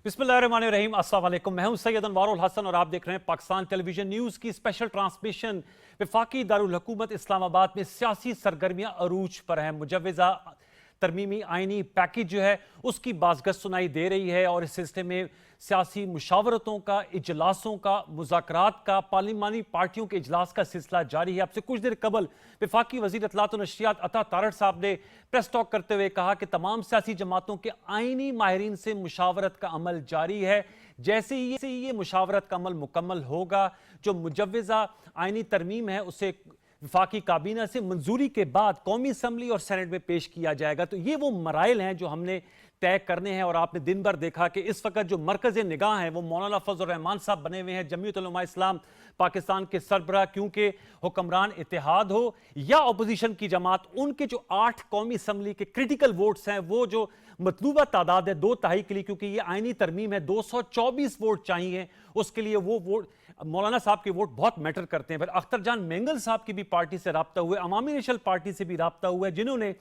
बिस्मिल्लाहिर्रहमानिर्रहीम, अस्सलाम वालेकुम। मैं हूं सैयद अनवारुल हसन और आप देख रहे हैं पाकिस्तान टेलीविजन न्यूज़ की स्पेशल ट्रांसमिशन। वफाकी दारुल हुकूमत इस्लामाबाद में सियासी सरगर्मियां अरूज पर हैं। मुजव्वज़ा तरमीमी आइनी पैकेज जो है उसकी बाज़गश्त सुनाई दे रही है और इस सिलसिले में सियासी मुशावरतों का, इजलासों का, मुज़ाकरात का, पार्लिमानी पार्टियों के इजलास का सिलसिला जारी है। आपसे कुछ देर कबल वफाकी वज़ीर इत्तलात व नशरियात अता तारड़ साहब ने प्रेस टॉक करते हुए कहा कि तमाम सियासी जमातों के आइनी माहिरीन से मुशावरत का अमल जारी है। जैसे ही ये मुशावरत का अमल मुकम्मल होगा, जो मुजव्वज़ा आइनी तरमीम है उसे वफाकी काबीना से मंजूरी के बाद कौमी असम्बली और सेनेट में पेश किया जाएगा। तो ये वो मराइल हैं जो हमने तय करने हैं और आपने दिन भर देखा कि इस वक्त जो मरकज़ निगाह है वो मौलाना फजल रहमान साहब बने हुए हैं, जमीयत उलमा इस्लाम पाकिस्तान के सरबराह, क्योंकि हुक्मरान इत्तेहाद हो या अपोजिशन की जमात, उनके जो 8 कौमी असम्बली के क्रिटिकल वोट्स हैं वो जो मतलूबा तादाद है 2/3 के लिए, क्योंकि ये आइनी तरमीम है 224 वोट चाहिए, उसके लिए वो वोट मौलाना साहब के वोट बहुत मैटर करते हैं। फिर अख्तर जान मेंगल साहब की भी पार्टी से राब्ता हुआ है, अवामी नेशनल पार्टी से भी राब्ता हुआ है, जिन्होंने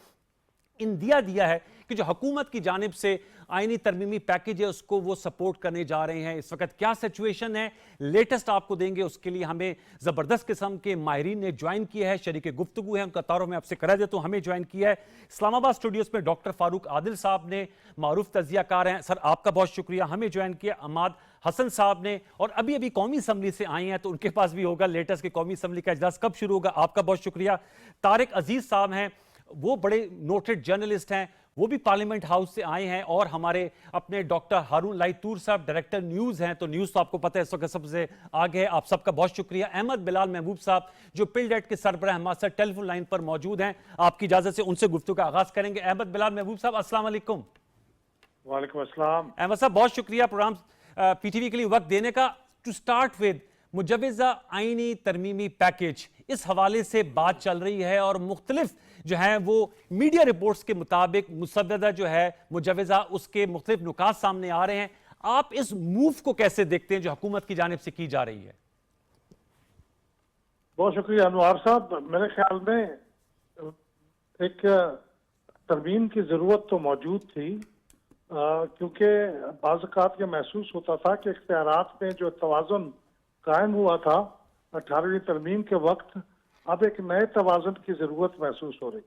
इंदिया दिया है कि जो हुकूमत की जानिब से आइनी तरमीमी पैकेज है उसको वो सपोर्ट करने जा रहे हैं। इस वक्त क्या सिचुएशन है लेटेस्ट आपको देंगे, उसके लिए हमें ज़बरदस्त किस्म के माहिरीन ने ज्वाइन किया है, शरीक गुफ्तगू है, उनका तारुफ मैं आपसे करा देता हूँ। हमें ज्वाइन किया है इस्लामाबाद स्टूडियोज़ में डॉक्टर फारूक आदिल साहब ने, मारूफ तजियाकार हैं। सर आपका बहुत शुक्रिया। हमें ज्वाइन किया अमाद हसन साहब ने, और अभी अभी कौमी असम्बली से आए हैं तो उनके पास भी होगा लेटेस्ट कि कौमी असम्बली का इजलास कब शुरू होगा। आपका बहुत शुक्रिया। तारिक अजीज साहब हैं, वो बड़े नोटेड जर्नलिस्ट हैं, वो भी पार्लियामेंट हाउस से आए हैं, और हमारे अपने डॉक्टर हारून लाइतूर साहब डायरेक्टर न्यूज़ हैं, तो न्यूज़ तो आपको पता है इस वक्त सबसे आगे है। आप सबका बहुत शुक्रिया। अहमद बिलाल महबूब साहब जो पिलडेट के सरबराह हमारे साथ टेलीफोन लाइन पर मौजूद हैं, आपकी इजाज़त से उनसे गुफ्तगू का आगाज़ करेंगे। अहमद बिलाल महबूब साहब अस्सलाम वालेकुम। वालेकुम अस्सलाम। अहमद साहब बहुत शुक्रिया प्रोग्राम पीटीवी के लिए वक्त देने का। टू स्टार्ट विद मुजव्वज़ा आइनी तरमीमी पैकेज, इस हवाले से बात चल रही है और मुख्तलिफ जो है वो मीडिया रिपोर्ट्स के मुताबिक मुसव्वदा जो है मुजव्वज़ा उसके मुख्तलिफ नुकात सामने आ रहे हैं। आप इस मूव को कैसे देखते हैं जो हुकूमत की जानिब से की जा रही है? बहुत शुक्रिया अनवार साहब। मेरे ख्याल में एक तरमीम की ज़रूरत तो मौजूद थी, क्योंकि बाज़ औक़ात ये महसूस होता था कि इख्तियारात में जो तवाज़ुन कायम हुआ था 18वीं तरमीम के वक्त, अब एक नए तवाज़ुन की ज़रूरत महसूस हो रही।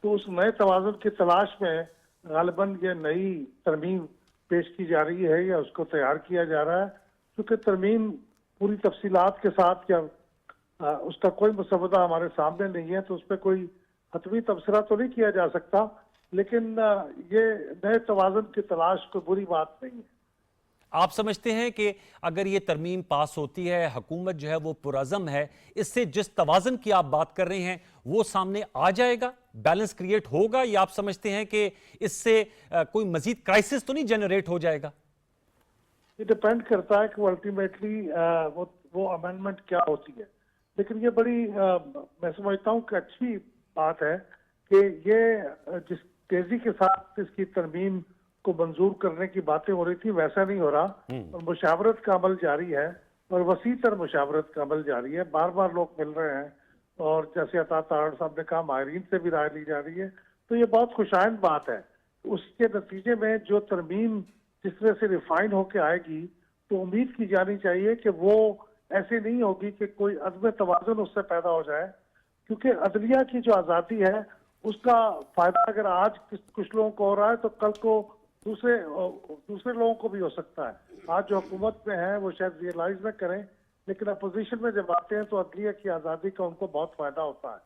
तो उस नए तवाज़ुन की तलाश में गालिबन ये नई तरमीम पेश की जा रही है या उसको तैयार किया जा रहा है, क्योंकि तरमीम पूरी तफसीलात के साथ या उसका कोई मुसव्वदा हमारे सामने नहीं है, तो उस पर कोई हतमी तबसरा तो नहीं किया जा सकता, लेकिन ये नए तवाज़ुन की तलाश कोई बुरी बात नहीं है। आप समझते हैं कि अगर ये तरमीम पास होती है, हुकूमत जो है वो पुरअज़म है, इससे जिस तवाज़ुन की आप बात कर रहे हैं वो सामने आ जाएगा, बैलेंस क्रिएट होगा, या आप समझते हैं कि इससे कोई मजीद क्राइसिस तो नहीं जनरेट हो जाएगा? ये डिपेंड करता है कि वो अल्टीमेटली वो अमेंडमेंट क्या होती है, लेकिन ये बड़ी मैं समझता हूँ कि अच्छी बात है कि ये जिस तेजी के साथ इसकी तरमीम को मंजूर करने की बातें हो रही थी वैसा नहीं हो रहा, और मुशावरत का अमल जारी है, और वसी तर मुशावरत का अमल जारी है। बार बार लोग मिल रहे हैं, और जैसे अता तारड़ साहब ने कहा माहिरीन से भी राय ली जा रही है, तो ये बहुत खुशाइंद बात है। उसके नतीजे में जो तरमीम जिस तरह से रिफाइन होके आएगी, तो उम्मीद की जानी चाहिए कि वो ऐसे नहीं होगी कि कोई अदम तवाज़ुन उससे पैदा हो जाए, क्योंकि अदलिया की जो आज़ादी है उसका फायदा अगर आज कुछ लोगों को हो रहा है तो कल को दूसरे लोगों को भी हो सकता है। आज जो हुकूमत में है वो शायद रियलाइज न करें, लेकिन अपोजिशन में जब आते हैं तो अदलिया की आज़ादी का उनको बहुत फायदा होता है।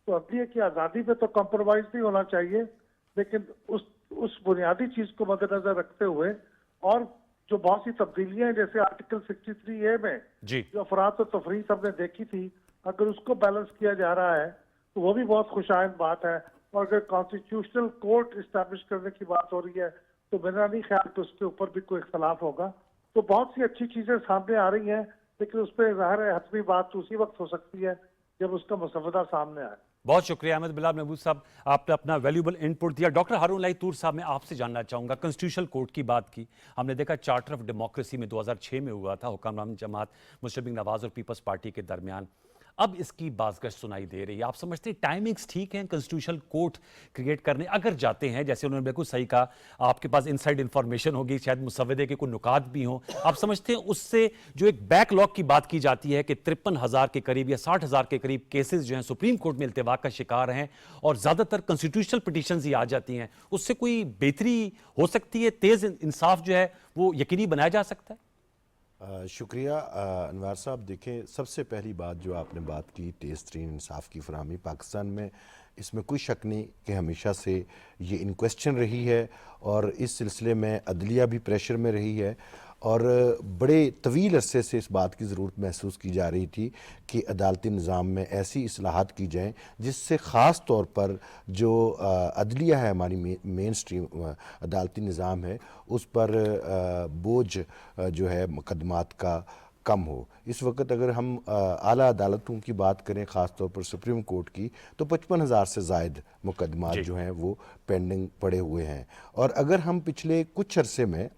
तो अदलिया की आज़ादी पे तो कॉम्प्रोमाइज नहीं होना चाहिए, लेकिन उस बुनियादी चीज को मद्देनजर रखते हुए, और जो बहुत सी तब्दीलियां हैं जैसे आर्टिकल 63A में जो अफराद और तफरीह सबने देखी थी, अगर उसको बैलेंस किया जा रहा है तो वो भी बहुत खुशाइंद बात है। और अगर कॉन्स्टिट्यूशनल कोर्ट इस्टेब्लिश करने की बात हो रही है तो मेरा नहीं ख्याल कि उसके ऊपर भी कोई इख्तलाफ होगा। तो बहुत सी अच्छी चीजें सामने आ रही हैं, लेकिन उस पर ज़ाहिर है हतमी बात उसी वक्त हो सकती है जब उसका मुसव्वदा सामने आए। बहुत शुक्रिया अहमद बिलाल महबूब साहब, आपने अपना वैल्यूबल इनपुट दिया। डॉक्टर हारून लाइतूर साहब, मैं आपसे जानना चाहूँगा, कॉन्स्टिट्यूशनल कोर्ट की बात की हमने देखा, चार्टर ऑफ डेमोक्रेसी में 2006 में हुआ था हुक्मरान जमात मुशर्रफ नवाज और पीपल्स पार्टी के दरमियान। اب اس کی بازگشت سنائی دے رہی ہے. آپ سمجھتے ہیں ٹائمنگز ٹھیک ہیں کنسٹیٹیوشنل کورٹ کریٹ کرنے اگر جاتے ہیں؟ جیسے انہوں نے بالکل صحیح کہا, آپ کے پاس انسائیڈ انفارمیشن ہوگی, شاید مسودے کے کوئی نکات بھی ہوں. آپ سمجھتے ہیں اس سے جو ایک بیک لاگ کی بات کی جاتی ہے کہ 53,000 کے قریب یا 60,000 کے قریب کیسز جو ہیں سپریم کورٹ میں التوا کا شکار ہیں اور زیادہ تر کنسٹیٹیوشنل پٹیشنز ہی آ جاتی ہیں, اس سے کوئی بہتری ہو سکتی ہے؟ تیز انصاف جو ہے وہ یقینی بنایا جا سکتا ہے؟ شکریہ انوار صاحب. دیکھیں, سب سے پہلی بات جو آپ نے بات کی تیز ترین انصاف کی فراہمی پاکستان میں, اس میں کوئی شک نہیں کہ ہمیشہ سے یہ ان کویسچن رہی ہے اور اس سلسلے میں عدلیہ بھی پریشر میں رہی ہے اور بڑے طویل عرصے سے اس بات کی ضرورت محسوس کی جا رہی تھی کہ عدالتی نظام میں ایسی اصلاحات کی جائیں جس سے خاص طور پر جو عدلیہ ہے, ہماری مین سٹریم عدالتی نظام ہے, اس پر بوجھ جو ہے مقدمات کا کم ہو. اس وقت اگر ہم اعلیٰ عدالتوں کی بات کریں, خاص طور پر سپریم کورٹ کی, تو 55,000 سے زائد مقدمات جو ہیں وہ پینڈنگ پڑے ہوئے ہیں. اور اگر ہم پچھلے کچھ عرصے میں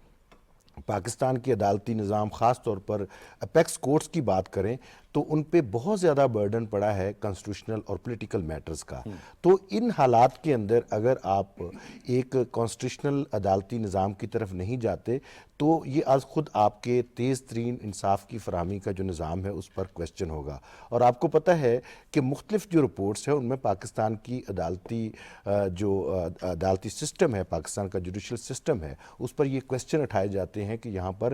پاکستان کی عدالتی نظام خاص طور پر اپیکس کورٹس کی بات کریں تو ان پہ بہت زیادہ برڈن پڑا ہے کنسٹیٹیوشنل اور پولیٹیکل میٹرز کا. تو ان حالات کے اندر اگر آپ ایک کانسٹیٹیوشنل عدالتی نظام کی طرف نہیں جاتے تو یہ از خود آپ کے تیز ترین انصاف کی فراہمی کا جو نظام ہے اس پر کویسچن ہوگا. اور آپ کو پتہ ہے کہ مختلف جو رپورٹس ہیں ان میں پاکستان کی عدالتی سسٹم ہے, پاکستان کا جوڈیشل سسٹم ہے, اس پر یہ کویسچن اٹھائے جاتے ہیں کہ یہاں پر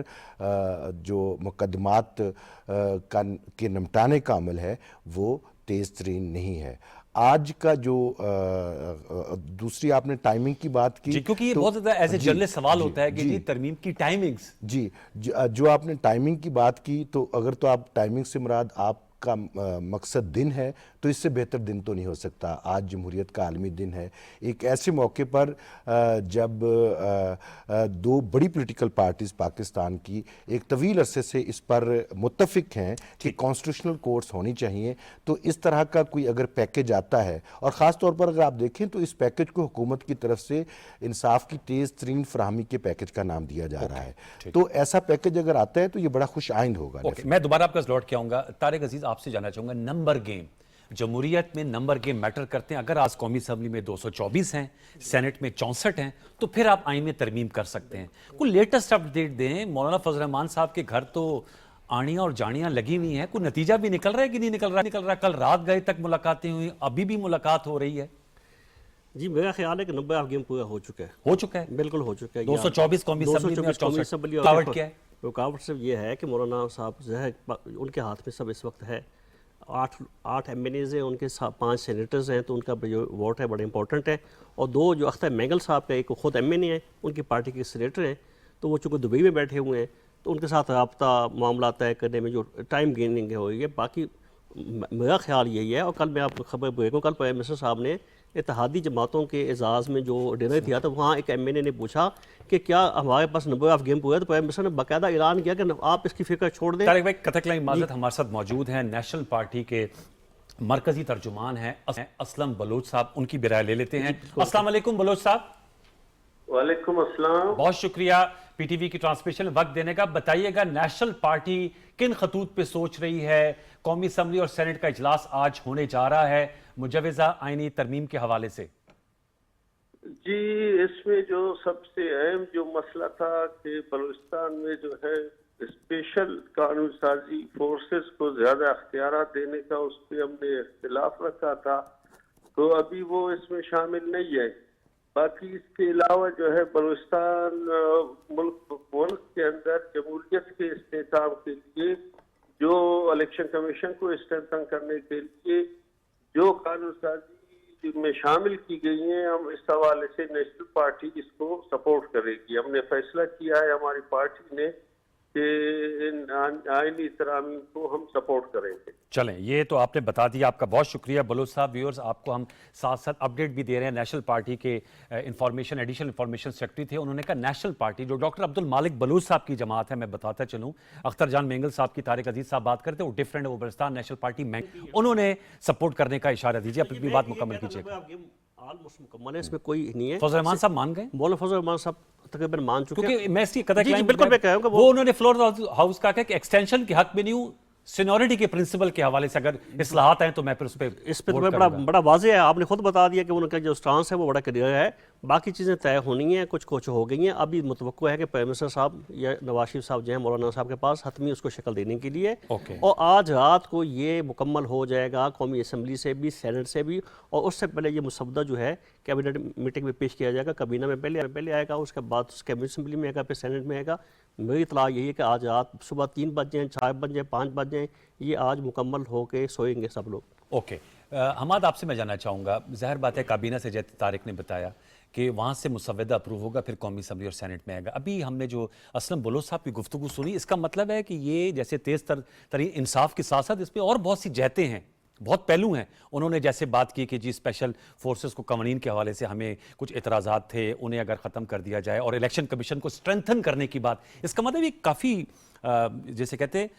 جو مقدمات کے نمٹانے کا عمل ہے وہ تیز ترین نہیں ہے. آج کا جو دوسری آپ نے ٹائمنگ کی بات کی, کیونکہ یہ بہت زیادہ ایز اے جرنلسٹ سوال ہوتا ہے کہ جی ترمیم کی ٹائمنگز. جو آپ نے ٹائمنگ کی بات کی, تو اگر تو آپ ٹائمنگ سے مراد آپ کا مقصد دن ہے تو اس سے بہتر دن تو نہیں ہو سکتا. آج جمہوریت کا عالمی دن ہے, ایک ایسے موقع پر جب دو بڑی پولیٹیکل پارٹیز پاکستان کی ایک طویل عرصے سے اس پر متفق ہیں کہ کانسٹیٹیوشنل کورٹس ہونی چاہیے, تو اس طرح کا کوئی اگر پیکج آتا ہے, اور خاص طور پر اگر آپ دیکھیں تو اس پیکج کو حکومت کی طرف سے انصاف کی تیز ترین فراہمی کے پیکج کا نام دیا جا رہا ہے, تو ایسا پیکج اگر آتا ہے تو یہ بڑا خوش آئند ہوگا. میں دوبارہ آپ کا لوٹ کے آؤں گا. طارق عزیز, آپ سے جاننا چاہوں گا, نمبر گیم جمہوریت میں نمبر گیم میٹر کرتے ہیں؟ اگر آج قومی اسمبلی میں 224 ہیں, سینٹ میں 64 ہیں, تو پھر آپ آئین میں ترمیم کر سکتے ہیں. کوئی لیٹسٹ اپڈیٹ دیں. مولانا فضل الرحمان صاحب کے گھر تو آڑیاں اور جاڑیاں لگی ہوئی ہیں, کوئی نتیجہ بھی نکل رہا ہے کہ نہیں نکل رہا؟ کل رات گئے تک ملاقاتیں ہوئی, ابھی بھی ملاقات ہو رہی ہے. جی میرا خیال ہے کہ نمبر آف گیم پورا ہو چکا ہے. بالکل ہو چکا ہے. 224 قومی اسمبلی میں رکاوٹ کیا ہے؟ رکاوٹ صرف یہ ہے کہ مولانا صاحب ان کے ہاتھ میں سب اس وقت ہے. 8 ایم این ایز ہیں, ان کے 5 سینیٹرز ہیں, تو ان کا جو ووٹ ہے بڑا امپورٹنٹ ہے. اور 2 جو اختر مینگل صاحب کا, ایک خود ایم این اے ہیں, ان کی پارٹی کے سینیٹر ہیں, تو وہ چونکہ دبئی میں بیٹھے ہوئے ہیں, تو ان کے ساتھ رابطہ معاملات طے کرنے میں جو ٹائم گیننگ ہے ہوئی ہے. باقی میرا خیال یہی ہے, اور کل میں آپ کو خبر بھیجوں, کل پرائم منسٹر صاحب نے اتحادی جماعتوں کے اعزاز میں جو ڈنر کیا تو وہاں ایک ایم این اے نے پوچھا کہ کیا ہمارے پاس نمبر آف گیم پورا ہے, تو پرائم منسٹر نے باقاعدہ اعلان کیا کہ آپ اس کی فکر چھوڑ دیں. طارق بھائی, قطع معذرت, ہمارے ساتھ موجود ہیں نیشنل پارٹی کے مرکزی ترجمان ہیں اسلم بلوچ صاحب, ان کی بھی رائے لے لیتے ہیں. السلام علیکم بلوچ صاحب. وعلیکم السلام. بہت شکریہ پی ٹی وی کی ٹرانسمیشن وقت دینے کا. بتائیے گا نیشنل پارٹی کن خطوط پہ سوچ رہی ہے؟ قومی اسمبلی اور سینٹ کا اجلاس آج ہونے جا رہا ہے مجوزہ آئینی ترمیم کے حوالے سے. جی, اس میں جو سب سے اہم جو مسئلہ تھا کہ بلوچستان میں جو ہے اسپیشل قانون سازی فورسز کو زیادہ اختیارات دینے کا, اس پہ ہم نے اختلاف رکھا تھا, تو ابھی وہ اس میں شامل نہیں ہے. باقی اس کے علاوہ جو ہے بلوچستان ملک کے اندر جمہوریت کے استحکام کے لیے جو الیکشن کمیشن کو اسٹرینتھن کرنے کے لیے جو قانون سازی میں شامل کی گئی ہیں, ہم اس حوالے سے نیشنل پارٹی اس کو سپورٹ کرے گی. ہم نے فیصلہ کیا ہے ہماری پارٹی نے کہ ان آئینی ترامیم کو ہم سپورٹ کریں گے. چلیں, یہ تو آپ نے بتا دیا, آپ کا بہت شکریہ بلوچ صاحب. ویورز, آپ کو ہم ساتھ ساتھ اپڈیٹ بھی دے رہے ہیں. نیشنل پارٹی کے ایڈیشنل انفارمیشن سیکرٹری تھے, انہوں نے کہا نیشنل پارٹی جو ڈاکٹر عبد المالک بلوچ صاحب کی جماعت ہے, میں بتاتا چلوں, اختر جان مینگل صاحب کی طارق عزیز صاحب بات کرتے ہیں, وہ ڈیفرنٹ ہے, وہ بلوچستان نیشنل پارٹی میں انہوں نے سپورٹ کرنے کا اشارہ دیجیے. اپنی بات مکمل کیجیے. آلموسٹ مکمل ہے, اس میں کوئی نہیں ہے. فضل الرحمان صاحب مان گئے؟ مولانا فضل الرحمان صاحب تقریباً مان چکے ہیں. کیونکہ میں اس کی قطع بالکل میں کہوں گا وہ انہوں نے فلور ہاؤس کا کہ ایکسٹینشن کے حق میں نہیں ہوں, सीनियरिटी के प्रिंसिपल के हवाले से अगर इस्लाहात हैं तो मैं फिर इस पे तो बड़ा वाज़ेह है, आपने खुद बता दिया कि उनका जो स्टांस है वो बड़ा क्लियर है, बाकी चीज़ें तय होनी हैं, कुछ हो गई हैं। अभी मुतवक्को है कि प्राइम मिनिस्टर साहब या नवाज शरीफ साहब जो हैं मौलाना साहब के पास हतमी उसको शक्ल देने के लिए, और आज रात को ये मुकम्मल हो जाएगा कौमी असम्बली से भी, सेनेट से भी, और उससे पहले ये मुसवदा जो है कैबिनेट मीटिंग में पेश किया जाएगा, काबीना में पहले आएगा, उसके बाद कैबिनेट असम्बली में आएगा, फिर सेनेट में आएगा। मेरी इतला यही है कि आज रात सुबह 3 बज जाएँ, 4 बज जाएँ, 5 बज जाएँ, ये आज मुकम्मल हो के सोएंगे सब लोग। ओके हमाद, आपसे मैं जानना चाहूँगा, ज़ाहिर बात है काबीना से जैसे तारिक ने बताया कि वहाँ से मुसवदा अप्रूव होगा, फिर कौमी असम्बली और सेनेट में आएगा। अभी हमने जो असलम बलोच साहब की गुफ्तगू सुनी, इसका मतलब है कि ये जैसे तेज़ तरीन इंसाफ के साथ साथ इसमें और बहुत सी जहतें हैं, बहुत पहलू हैं। उन्होंने जैसे बात की कि जी स्पेशल फोर्सेस को कवानीन के हवाले से हमें कुछ एतराज़ात थे, उन्हें अगर ख़त्म कर दिया जाए, और इलेक्शन कमीशन को स्ट्रेंथन करने की बात, इसका मतलब ये काफ़ी जैसे कहते हैं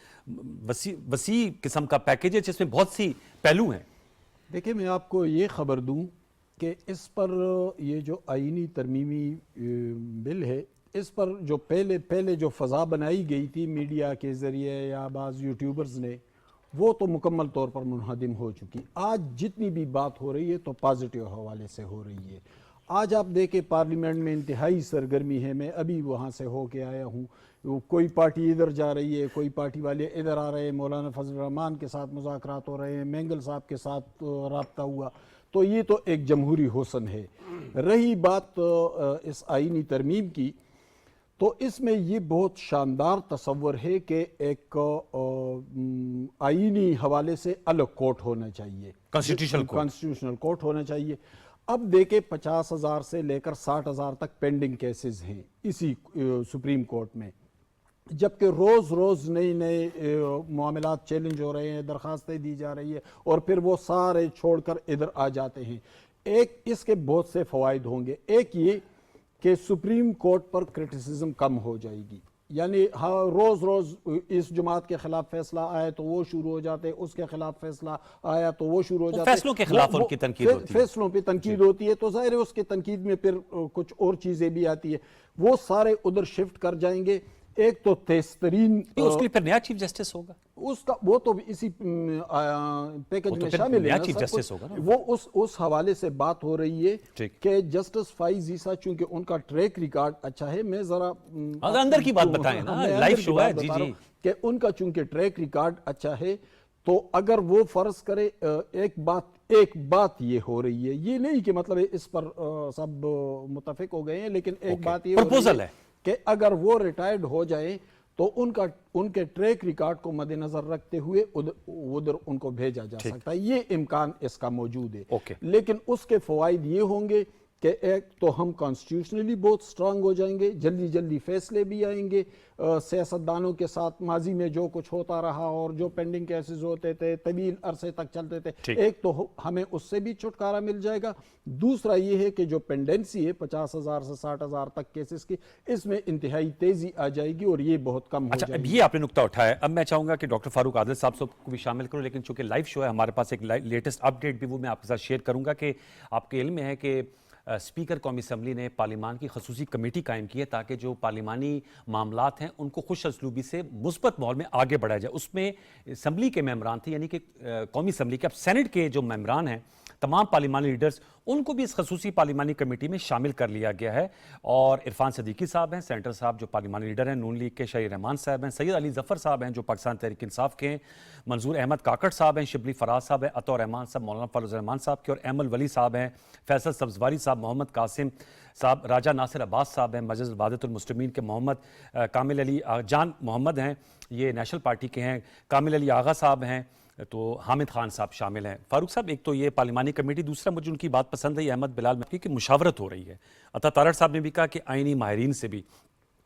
वसी किस्म का पैकेज है जिसमें बहुत सी पहलू हैं। देखिए, मैं आपको ये ख़बर दूं कि इस पर ये जो आईनी तरमीमी बिल है, इस पर जो पहले जो फ़ज़ा बनाई गई थी मीडिया के ज़रिए या बाज़ यूट्यूबर्स ने, वो तो मुकम्मल तौर पर मुनहदिम हो चुकी। आज जितनी भी बात हो रही है तो पॉजिटिव हवाले से हो रही है। आज आप देखें पार्लियामेंट में इंतहाई सरगर्मी है। मैं अभी वहाँ से हो के आया हूँ, कोई पार्टी इधर जा रही है, कोई पार्टी वाले इधर आ रहे हैं, मौलाना फजल रहमान के साथ मुज़ाकरात हो रहे हैं, मेंगल साहब के साथ राब्ता हुआ, तो ये तो एक जमहूरी हुस्न है। रही बात इस आईनी तरमीम की, तो इसमें ये बहुत शानदार तस्वर है कि एक आईनी हवाले से अलग कोर्ट होना चाहिए, कॉन्स्टिट्यूशनल कोर्ट होना चाहिए। अब देखे 50,000 से लेकर 60,000 तक पेंडिंग केसेस हैं इसी सुप्रीम कोर्ट में, जबकि रोज़ नए मामलात चैलेंज हो रहे हैं, दरख्वास्तें दी जा रही है, और फिर वो सारे छोड़कर इधर आ जाते हैं। एक इसके बहुत से फ़वाइद होंगे। एक ये कि सुप्रीम कोर्ट पर क्रिटिसिज्म कम हो जाएगी, यानी हाँ रोज़ इस जमात के खिलाफ फैसला आया तो वो शुरू हो जाते, उसके खिलाफ फैसला आया तो वो शुरू हो जाते, फैसलों के खिलाफ उनकी तनकीद होती है, फैसलों पे तनकीद होती है, तो ज़ाहिर है उसके तनकीद में फिर कुछ और चीज़ें भी आती है, वो सारे उधर शिफ्ट कर जाएंगे। एक तो तेज़तरीन उसके लिए फिर नया चीफ जस्टिस होगा, उसका वो तो इसी पैकेज में शामिल है, चीफ जस्टिस होगा ना। वो उस हवाले से बात हो रही है कि जस्टिस फाइज ईसा चूंकि उनका ट्रैक रिकॉर्ड अच्छा है, मैं जरा अंदर की बात बताएं ना, लाइव शो है जी जी, कि उनका चूंकि ट्रैक रिकॉर्ड अच्छा है, तो अगर वो फर्ज करे एक बात ये हो रही है, ये नहीं कि मतलब इस पर सब मुतफिक हो गए हैं, लेकिन एक बात ये प्रपोजल है कि अगर वो रिटायर्ड हो जाए तो उनके ट्रैक रिकॉर्ड को मद्देनजर रखते हुए उधर उनको भेजा जा सकता है, ये इम्कान इसका मौजूद है। लेकिन उसके फवाइद ये होंगे कि एक तो हम कॉन्स्टिट्यूशनली बहुत स्ट्रांग हो जाएंगे, जल्दी फैसले भी आएंगे, सियासतदानों के साथ माजी में जो कुछ होता रहा और जो पेंडिंग केसेस होते थे तवील अरसे तक चलते थे, एक तो हमें उससे भी छुटकारा मिल जाएगा। दूसरा ये है कि जो पेंडेंसी है 50,000 से 60,000 तक केसेस की, इसमें इंतहाई तेजी आ जाएगी और ये बहुत कम हो जाएगी। ये आपने नुक्ता उठाया। अब मैं चाहूंगा कि डॉक्टर फारूक आदिल साहब को भी शामिल करूं, लेकिन चूंकि लाइव शो है हमारे पास, एक लेटेस्ट अपडेट भी वो मैं आपके साथ शेयर करूंगा कि आपके इल्म में है कि स्पीकर कौमी असम्बली ने पार्लिमान की खसूसी कमेटी कायम की है ताकि जो पार्लिमानी मामलात हैं उनको खुश असलूबी से मुस्बत माहौल में आगे बढ़ाया जाए। उसमें असम्बली के मेम्बरान थे, यानी कि कौमी असम्बली के, अब सेनेट के जो मेम्बरान हैं, तमाम पार्लिमानी लीडर्स, उनको भी इस खसूसी पार्लिमानी कमेटी में शामिल कर लिया गया है। और इरफान सदीकी साहब हैं, सेनेटर साहब जो पार्लिमानी लीडर हैं, नून लीग के शहीर रहमान साहब हैं, सैयद अली जफ़र साहब हैं जो पाकिस्तान तहरीक इंसाफ के हैं, मंजूर अहमद काकड़ साहब हैं, शिबली फराज साहब हैं, अतौर रहमान साहब मौलाना फजल रहमान साहब के, और एमल वली साहब हैं, फैसल सब्जवारी साहब, मोहम्मद कासिम साहब, राजा नासिर अब्बास साहब हैं, मजलिस इबादतुल मुस्लिमीन के मोहम्मद कामिल अली जान मोहम्मद हैं, ये नेशनल पार्टी के हैं, कामिल अली आगा साहब हैं, तो हामिद खान साहब शामिल हैं। फारूक साहब, एक तो ये पार्लिमानी कमेटी, दूसरा मुझे उनकी बात पसंद है अहमद बिलाल मक्की की मुशावरत हो रही है। अता तारड़ साहब ने भी कहा कि आईनी माहिरीन से भी,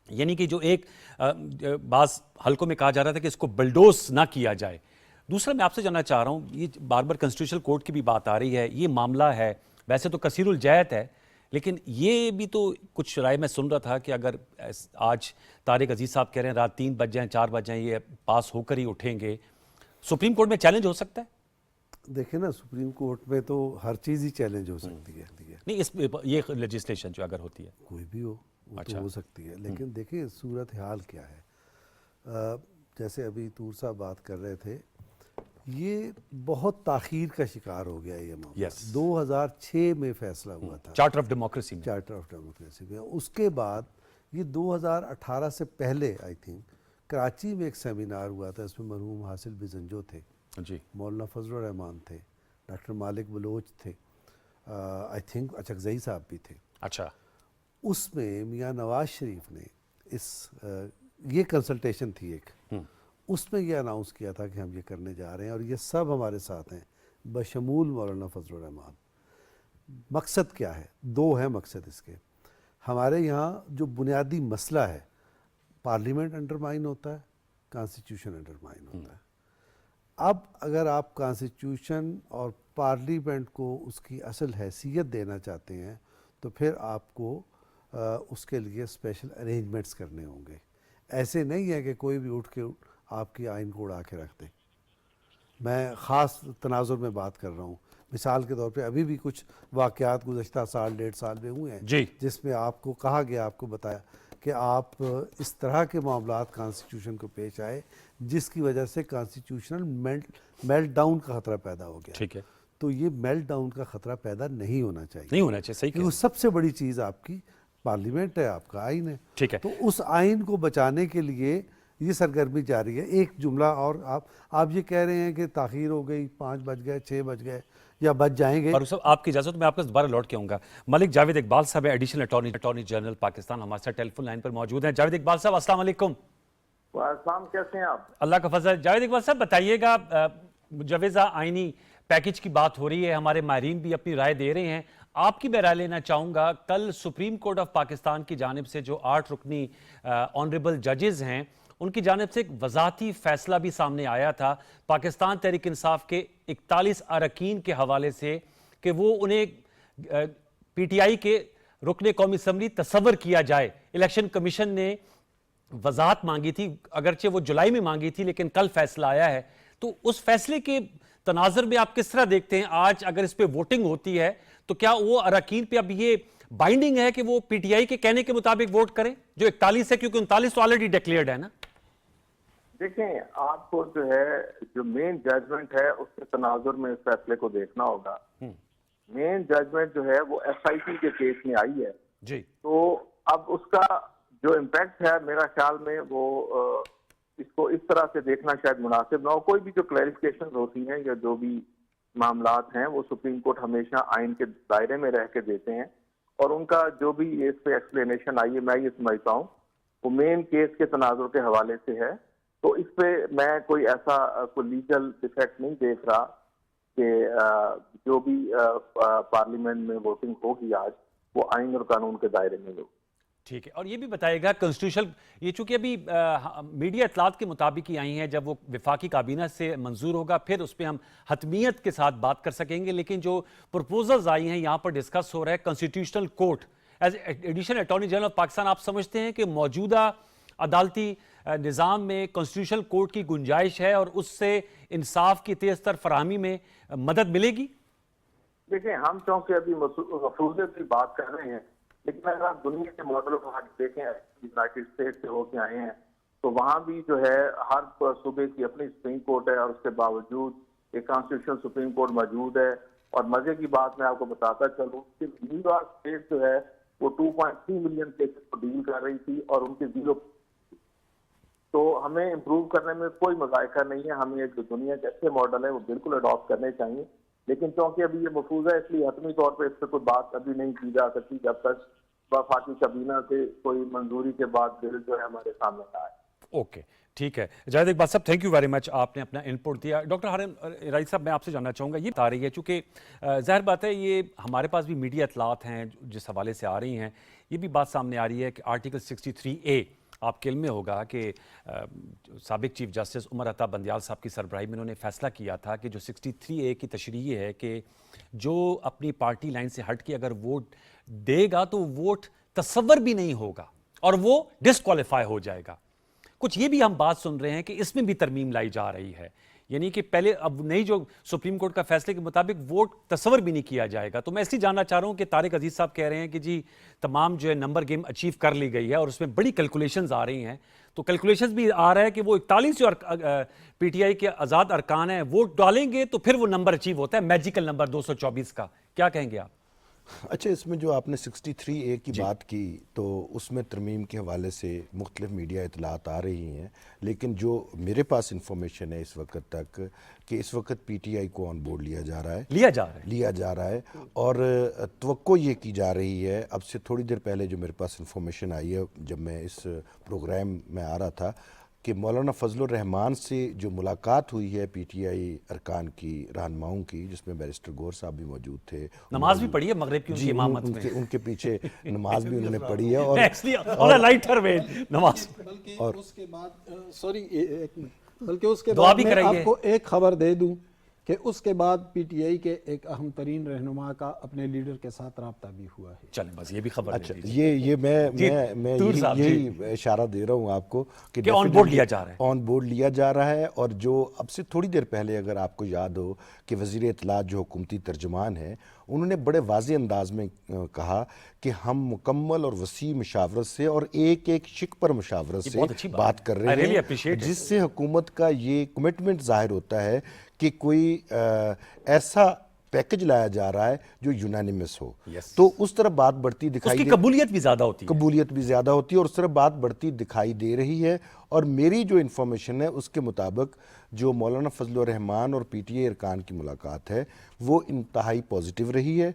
यानी कि जो एक बाज़ हल्कों में कहा जा रहा था कि इसको बलडोज ना किया जाए। दूसरा मैं आपसे जानना चाह रहा हूँ, ये बार बार कॉन्स्टिट्यूशनल कोर्ट की भी बात आ रही है, ये मामला है वैसे तो कसीरुल जहत है, लेकिन ये भी तो कुछ राय मैं सुन रहा था कि अगर आज तारिक अजीज साहब कह रहे हैं रात 3 बज जाएँ 4 बज जाएँ ये पास होकर ही उठेंगे, सुप्रीम कोर्ट में चैलेंज हो सकता है? देखिए ना, सुप्रीम कोर्ट में तो हर चीज़ ही चैलेंज हो सकती है। नहीं, ये लेजिस्लेशन जो अगर होती है कोई भी हो, वो तो हो सकती है, लेकिन देखिए सूरत हाल क्या है। جیسے ابھی طور صاحب بات کر رہے تھے، یہ بہت تاخیر کا شکار ہو گیا یہ معاملہ۔ Yes. 2006 میں فیصلہ ہوا تھا چارٹر آف ڈیموکریسی میں. چارٹر آف ڈیموکریسی میں۔ اس کے بعد یہ 2018 سے پہلے آئی تھنک کراچی میں ایک سیمینار ہوا تھا، اس میں مرحوم حاصل بزنجو تھے، جی مولانا فضل الرحمان تھے، ڈاکٹر مالک بلوچ تھے، آئی تھنک اچکزئی صاحب بھی تھے۔ اچھا اس میں میاں نواز شریف نے یہ کنسلٹیشن تھی ایک، اس میں یہ اناؤنس کیا تھا کہ ہم یہ کرنے جا رہے ہیں اور یہ سب ہمارے ساتھ ہیں بشمول مولانا فضل الرحمان۔ مقصد کیا ہے؟ 2 ہیں مقصد اس کے۔ ہمارے یہاں جو بنیادی مسئلہ ہے، پارلیمنٹ انڈرمائن ہوتا ہے، کانسٹیٹیوشن انڈرمائن ہوتا ہے۔ اب اگر آپ کانسٹیٹیوشن اور پارلیمنٹ کو اس کی اصل حیثیت دینا چاہتے ہیں تو پھر آپ کو اس کے لیے اسپیشل ارینجمنٹس کرنے ہوں گے۔ ایسے نہیں ہے کہ کوئی بھی اٹھ کے آپ کی آئین کو اڑا کے رکھ دے۔ میں خاص تناظر میں بات کر رہا ہوں، مثال کے طور پہ ابھی بھی کچھ واقعات گزشتہ سال 1.5 سال میں ہوئے ہیں جی جس میں آپ کو کہا گیا، آپ کو بتایا کہ آپ اس طرح کے معاملات کانسٹیٹیوشن کو پیش آئے جس کی وجہ سے کانسٹیٹیوشنل میلٹ ڈاؤن کا خطرہ پیدا ہو گیا۔ ٹھیک ہے، تو یہ میلٹ ڈاؤن کا خطرہ پیدا نہیں ہونا چاہیے، نہیں ہونا چاہیے، صحیح کیونکہ سب سے بڑی چیز آپ کی پارلیمنٹ ہے، آپ کا آئین ہے۔ ٹھیک ہے، تو اس آئین کو بچانے کے لیے یہ سرگرمی جاری ہے۔ ایک جملہ اور، آپ یہ کہہ رہے ہیں کہ تاخیر ہو گئی، 5 بج گئے، 6 بج گئے یا بچ جائیں گے۔ فاروق صاحب آپ کی اجازت میں آپ کا دوبارہ لوٹ کے آؤں گا۔ ملک جاوید اقبال صاحب ایڈیشنل اٹارنی جنرل پاکستان ہمارے ساتھ ٹیلی فون لائن پر موجود ہیں۔ جاوید اقبال صاحب السلام علیکم۔ السلام، کیسے ہیں آپ؟ اللہ کا فضل۔ جاوید اقبال صاحب بتائیے گا، مجوزہ آئینی پیکج کی بات ہو رہی ہے، ہمارے ماہرین بھی اپنی رائے دے رہے ہیں، آپ کی میں رائے لینا چاہوں گا۔ کل سپریم کورٹ آف پاکستان کی جانب سے جو 8 رکنی آنریبل ججز ہیں ان کی جانب سے ایک وضاحتی فیصلہ بھی سامنے آیا تھا پاکستان تحریک انصاف کے 41 اراکین کے حوالے سے کہ وہ انہیں پی ٹی آئی کے رکن قومی اسمبلی تصور کیا جائے۔ الیکشن کمیشن نے وضاحت مانگی تھی، اگرچہ وہ جولائی میں مانگی تھی لیکن کل فیصلہ آیا ہے۔ تو اس فیصلے کے تناظر میں آپ کس طرح دیکھتے ہیں آج اگر اس پہ ووٹنگ ہوتی ہے تو کیا وہ اراکین پہ اب یہ بائنڈنگ ہے کہ وہ پی ٹی آئی کے کہنے کے مطابق ووٹ کریں جو 41 ہے، کیونکہ 39 تو آلریڈی ڈکلیئرڈ ہے نا؟ دیکھیں، آپ کو جو ہے جو مین ججمنٹ ہے اس کے تناظر میں اس فیصلے کو دیکھنا ہوگا۔ مین ججمنٹ جو ہے وہ ایف آئی ٹی کے کیس میں آئی ہے جی، تو اب اس کا جو امپیکٹ ہے میرا خیال میں وہ اس کو اس طرح سے دیکھنا شاید مناسب نہ ہو۔ کوئی بھی جو کلیریفیکیشن ہوتی ہیں یا جو بھی معاملات ہیں وہ سپریم کورٹ ہمیشہ آئین کے دائرے میں رہ کے دیتے ہیں، اور ان کا جو بھی اس پہ ایکسپلینیشن آئی ہے میں یہ سمجھتا ہوں وہ مین کیس کے تناظر کے حوالے سے ہے۔ تو اس پہ میں کوئی ایسا کوئی لیگل ڈیفیکٹ نہیں دیکھ رہا کہ جو بھی پارلیمنٹ میں ووٹنگ ہوگی آج وہ آئین اور قانون کے دائرے میں ہو۔ ٹھیک ہے، اور یہ بھی بتائیے گا کنسٹیٹیوشنل، یہ چونکہ ابھی میڈیا اطلاعات کے مطابق ہی آئی ہیں، جب وہ وفاقی کابینہ سے منظور ہوگا پھر اس پہ ہم حتمیت کے ساتھ بات کر سکیں گے، لیکن جو پروپوزلز آئی ہیں یہاں پر ڈسکس ہو رہا ہے constitutional court as additional attorney general of Pakistan, آپ سمجھتے ہیں کہ موجودہ عدالتی نظام میں کنسٹیٹیوشنل کورٹ کی گنجائش ہے اور اس سے انصاف کی تیز تر فراہمی میں مدد ملے گی؟ دیکھیں، ہم چونکہ ابھی مفروضے کی بات کر رہے ہیں، لیکن اگر آپ دنیا کے ماڈل کو دیکھیں، یونائٹڈ اسٹیٹ سے ہو کے آئے ہیں تو وہاں بھی جو ہے ہر صوبے کی اپنی سپریم کورٹ ہے اور اس کے باوجود ایک کانسٹیٹیوشن سپریم کورٹ موجود ہے۔ اور مزے کی بات میں آپ کو بتاتا چلوں کہ نیو یارک اسٹیٹ جو ہے وہ 2.3 ملین کیسز کو ڈیل کر رہی تھی اور ان کے 0۔ تو ہمیں امپروو کرنے میں کوئی مذائقہ نہیں ہے، ہمیں جو دنیا کے اچھے ماڈل ہیں وہ بالکل اڈاپٹ کرنے چاہیے، لیکن چونکہ ابھی یہ مفروضہ ہے اس لیے حتمی طور پہ اس پہ کوئی بات ابھی نہیں کی جا سکتی جب تک وفاقی کابینہ سے کوئی منظوری کے بعد بل جو ہے ہمارے سامنے نہ آئے۔ اوکے، ٹھیک ہے جاوید اقبال صاحب، تھینک یو ویری مچ، آپ نے اپنا انپٹ دیا۔ ڈاکٹر ہارون رائس صاحب، میں آپ سے جاننا چاہوں گا، یہ بتا رہی ہے چونکہ ظاہر بات ہے یہ ہمارے پاس بھی میڈیا اطلاعات ہیں جس حوالے سے آ رہی ہیں، یہ بھی بات سامنے آ رہی ہے کہ آرٹیکل 63A آپ کے علم میں ہوگا کہ سابق چیف جسٹس عمر عطا بندیال صاحب کی سربراہی میں انہوں نے فیصلہ کیا تھا کہ جو 63A کی تشریح یہ ہے کہ جو اپنی پارٹی لائن سے ہٹ کے اگر ووٹ دے گا تو ووٹ تصور بھی نہیں ہوگا اور وہ ڈسکوالیفائی ہو جائے گا۔ کچھ یہ بھی ہم بات سن رہے ہیں کہ اس میں بھی ترمیم لائی جا رہی ہے، یعنی کہ پہلے اب نئی جو سپریم کورٹ کا فیصلے کے مطابق ووٹ تصور بھی نہیں کیا جائے گا. تو میں اس لیے جاننا چاہ رہا ہوں کہ طارق عزیز صاحب کہہ رہے ہیں کہ جی تمام جو ہے نمبر گیم اچیو کر لی گئی ہے اور اس میں بڑی کیلکولیشنز آ رہی ہیں. تو کیلکولیشنز بھی آ رہا ہے کہ وہ 41 جو پی ٹی آئی کے آزاد ارکان ہیں ووٹ ڈالیں گے تو پھر وہ نمبر اچیو ہوتا ہے, میجیکل نمبر 224 کا. کیا کہیں گے آپ؟ اچھا, اس میں جو آپ نے 63A کی بات کی تو اس میں ترمیم کے حوالے سے مختلف میڈیا اطلاعات آ رہی ہیں, لیکن جو میرے پاس انفارمیشن ہے اس وقت تک کہ اس وقت پی ٹی آئی کو آن بورڈ لیا جا رہا ہے اور توقع یہ کی جا رہی ہے, اب سے تھوڑی دیر پہلے جو میرے پاس انفارمیشن آئی ہے جب میں اس پروگرام میں آ رہا تھا, کہ مولانا فضل الرحمان سے جو ملاقات ہوئی ہے پی ٹی آئی ارکان کی رہنماؤں کی, جس میں بیرسٹر گور صاحب بھی موجود تھے, نماز بھی پڑھی ہے مغرب کی ان کی امامت میں, ان کے پیچھے نماز بھی انہوں نے پڑھی ہے اور لائٹر وے نماز. بلکہ اس کے بعد سوری بلکہ اس کے دعا بعد بھی میں کرائیے. آپ کو ایک خبر دے دوں کہ اس کے بعد پی ٹی آئی کے ایک اہم ترین رہنما کا اپنے لیڈر کے ساتھ رابطہ بھی ہوا ہے. چلیں بس یہ بھی خبر. اچھا, یہ میں یہی اشارہ دے رہا ہوں آپ کو کہ آن بورڈ لیا جا رہا ہے. آن بورڈ لیا جا رہا ہے. اور جو اب سے تھوڑی دیر پہلے اگر آپ کو یاد ہو کہ وزیر اطلاعات جو حکومتی ترجمان ہیں, انہوں نے بڑے واضح انداز میں کہا کہ ہم مکمل اور وسیع مشاورت سے اور ایک ایک شق پر مشاورت سے بات کر رہے ہیں, جس سے حکومت کا یہ کمٹمنٹ ظاہر ہوتا ہے کہ کوئی ایسا پیکج لایا جا رہا ہے جو یونانیمس ہو. تو اس طرح بات بڑھتی دکھائی, اس کی قبولیت بھی زیادہ ہوتی ہے اور اس طرح بات بڑھتی دکھائی دے رہی ہے. اور میری جو انفارمیشن ہے اس کے مطابق جو مولانا فضل الرحمان اور پی ٹی اے ارکان کی ملاقات ہے وہ انتہائی پازیٹیو رہی ہے,